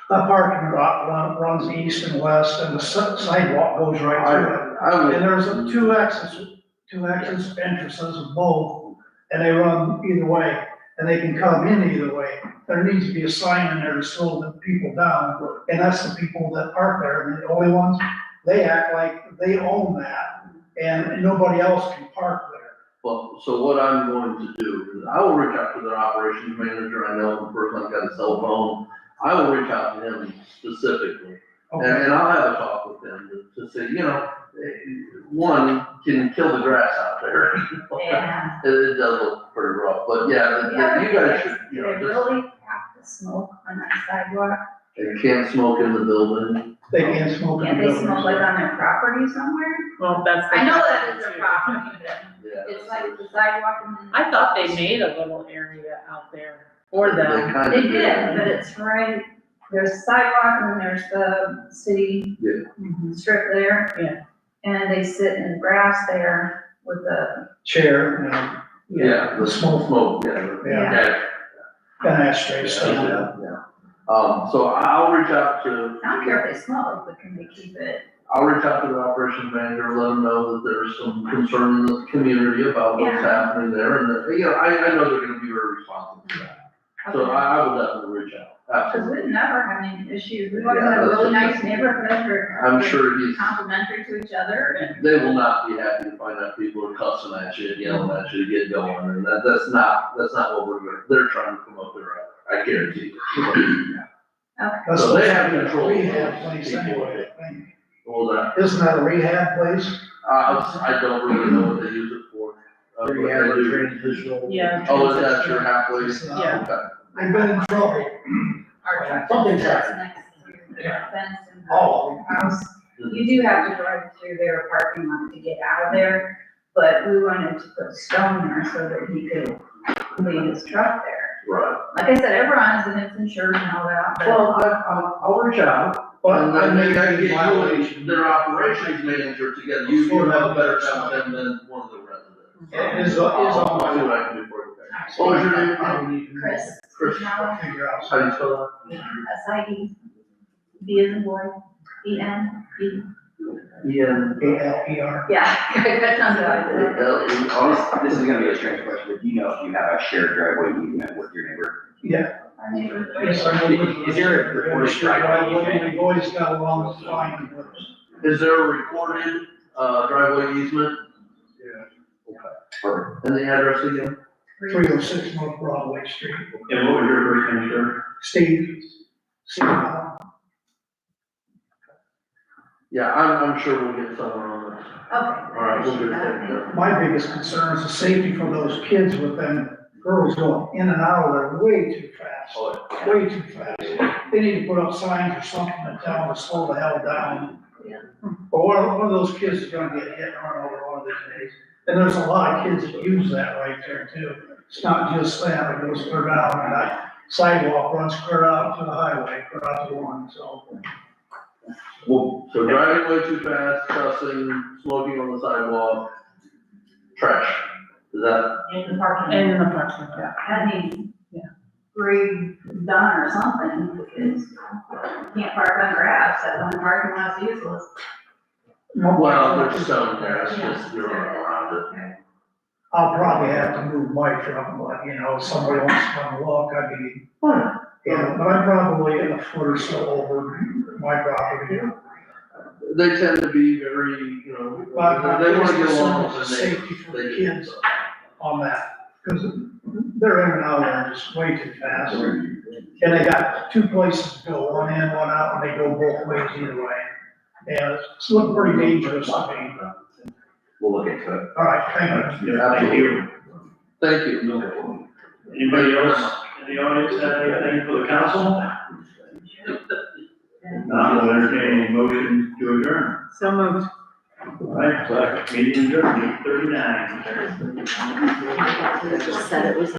that parking lot runs east and west, and the sidewalk goes right through it. And there's 2 exits, entrances of both, and they run either way, and they can come in either way. There needs to be a sign in there to slow the people down, and that's the people that park there, and the only ones, they act like they own that, and nobody else can park there. Well, so what I'm going to do is I will reach out to their operations manager, I know the person I've got a cell phone. I will reach out to him specifically, and I'll have a talk with him to say, one, can kill the grass out there. yeah. It does look pretty rough, but yeah, you guys should, Do they really have to smoke on that sidewalk? They can't smoke in the building. They can't smoke in Can't the they smoke like building. on their property somewhere? Well, that's. I know that is their property, but Yeah. it's like the sidewalk and then. I thought they made a little area out there for They them. kind They of did, but it's right, there's sidewalk and then there's the city strip there. Yeah. And they sit in the grass there with the, Chair, you know, Yeah, the smoke, yeah. Yeah. an ashtray stand up. So I'll reach out to. I don't care if they smoke, but can they keep it? I'll reach out to the operations manager, let them know that there's some concern in the community about what's Yeah. happening there, and that, you know, I know they're gonna be very responsive to that. So I will definitely reach out, Cause absolutely. we've never had any issues, we've always Yeah, had a really that's- nice neighborhood, we're I'm sure he's, complimentary to each other and. they will not be happy to find out people are cussing at you, and yelling at you to get going, and that's not what we're doing. They're trying to come up there, I guarantee you. That's So what they have control. Rehab place anyway, I think. What was Isn't that a rehab place? that? I don't really know what they use it for. But they do. transitional. Yeah. Oh, is that your halfway? Yeah. Okay. They've been in trouble. Our truck Something's that's happened. next to our fence and Oh. the house. You do have to drive through their parking lot to get out of there, but we wanted to put stone there so that he could leave his truck there. Right. Like I said, everyone's and it's insured and all that, but Well, I'll reach out, and then maybe I can get you violation. and their operations manager together, you have a better time with them than one of the residents. Is on I'll see what I can do for you. What was your name? Chris. Chris. Now, Figure out. How do you spell S-I-E, B as in boy, E-N, E. that? E-N. ALER. Yeah, that sounds right. L-E-R. This is gonna be a strange question, but do you know if you have a shared driveway easement with your neighbor? Yeah. Our neighbor. Yes, I know. Is there a recorded driveway easement? We've always got along fine with us. Is there a recorded, driveway easement? Or And the address again? 306 North Broadway Street. And what was your first name, sir? Steve. Yeah, I'm sure we'll get someone on this. Okay. All right, we'll do that. My biggest concern is the safety for those kids with them girls going in and out of there way too fast. Oh, Way too fast. They need to put up signs or something to tell them to slow the hell down. Or one of those kids is gonna get hit and run over one of these days. And there's a lot of kids that use that right there too. It's not just that, it goes clear down, and that sidewalk runs clear out to the highway, clear out to one, so. Well, so driving way too fast, cussing, smoking on the sidewalk, trash. Is that? In the parking. And in the parking lot. That needs, grade done or something, because you can't park on grass, that one parking lot's useless. Well, there's stone there, it's just, you're around it. I'll probably have to move my truck, but, you know, if somebody wants to come look, I'd be, yeah, but I'm probably a foot or so over my property. They tend to be very, you know, they wanna get along with the Safety neighbors. for the kids on that, because they're in and out there just way too fast. And they got two places to go, one in, one out, and they go both ways either way. And it's looking pretty dangerous to me. We'll look into it. All right, thank you. Absolutely. Thank you. Anybody else in the audience have anything for the council? Not, we'll entertain a motion to adjourn. So moved. All right, so meeting adjourned, 8:39. said it was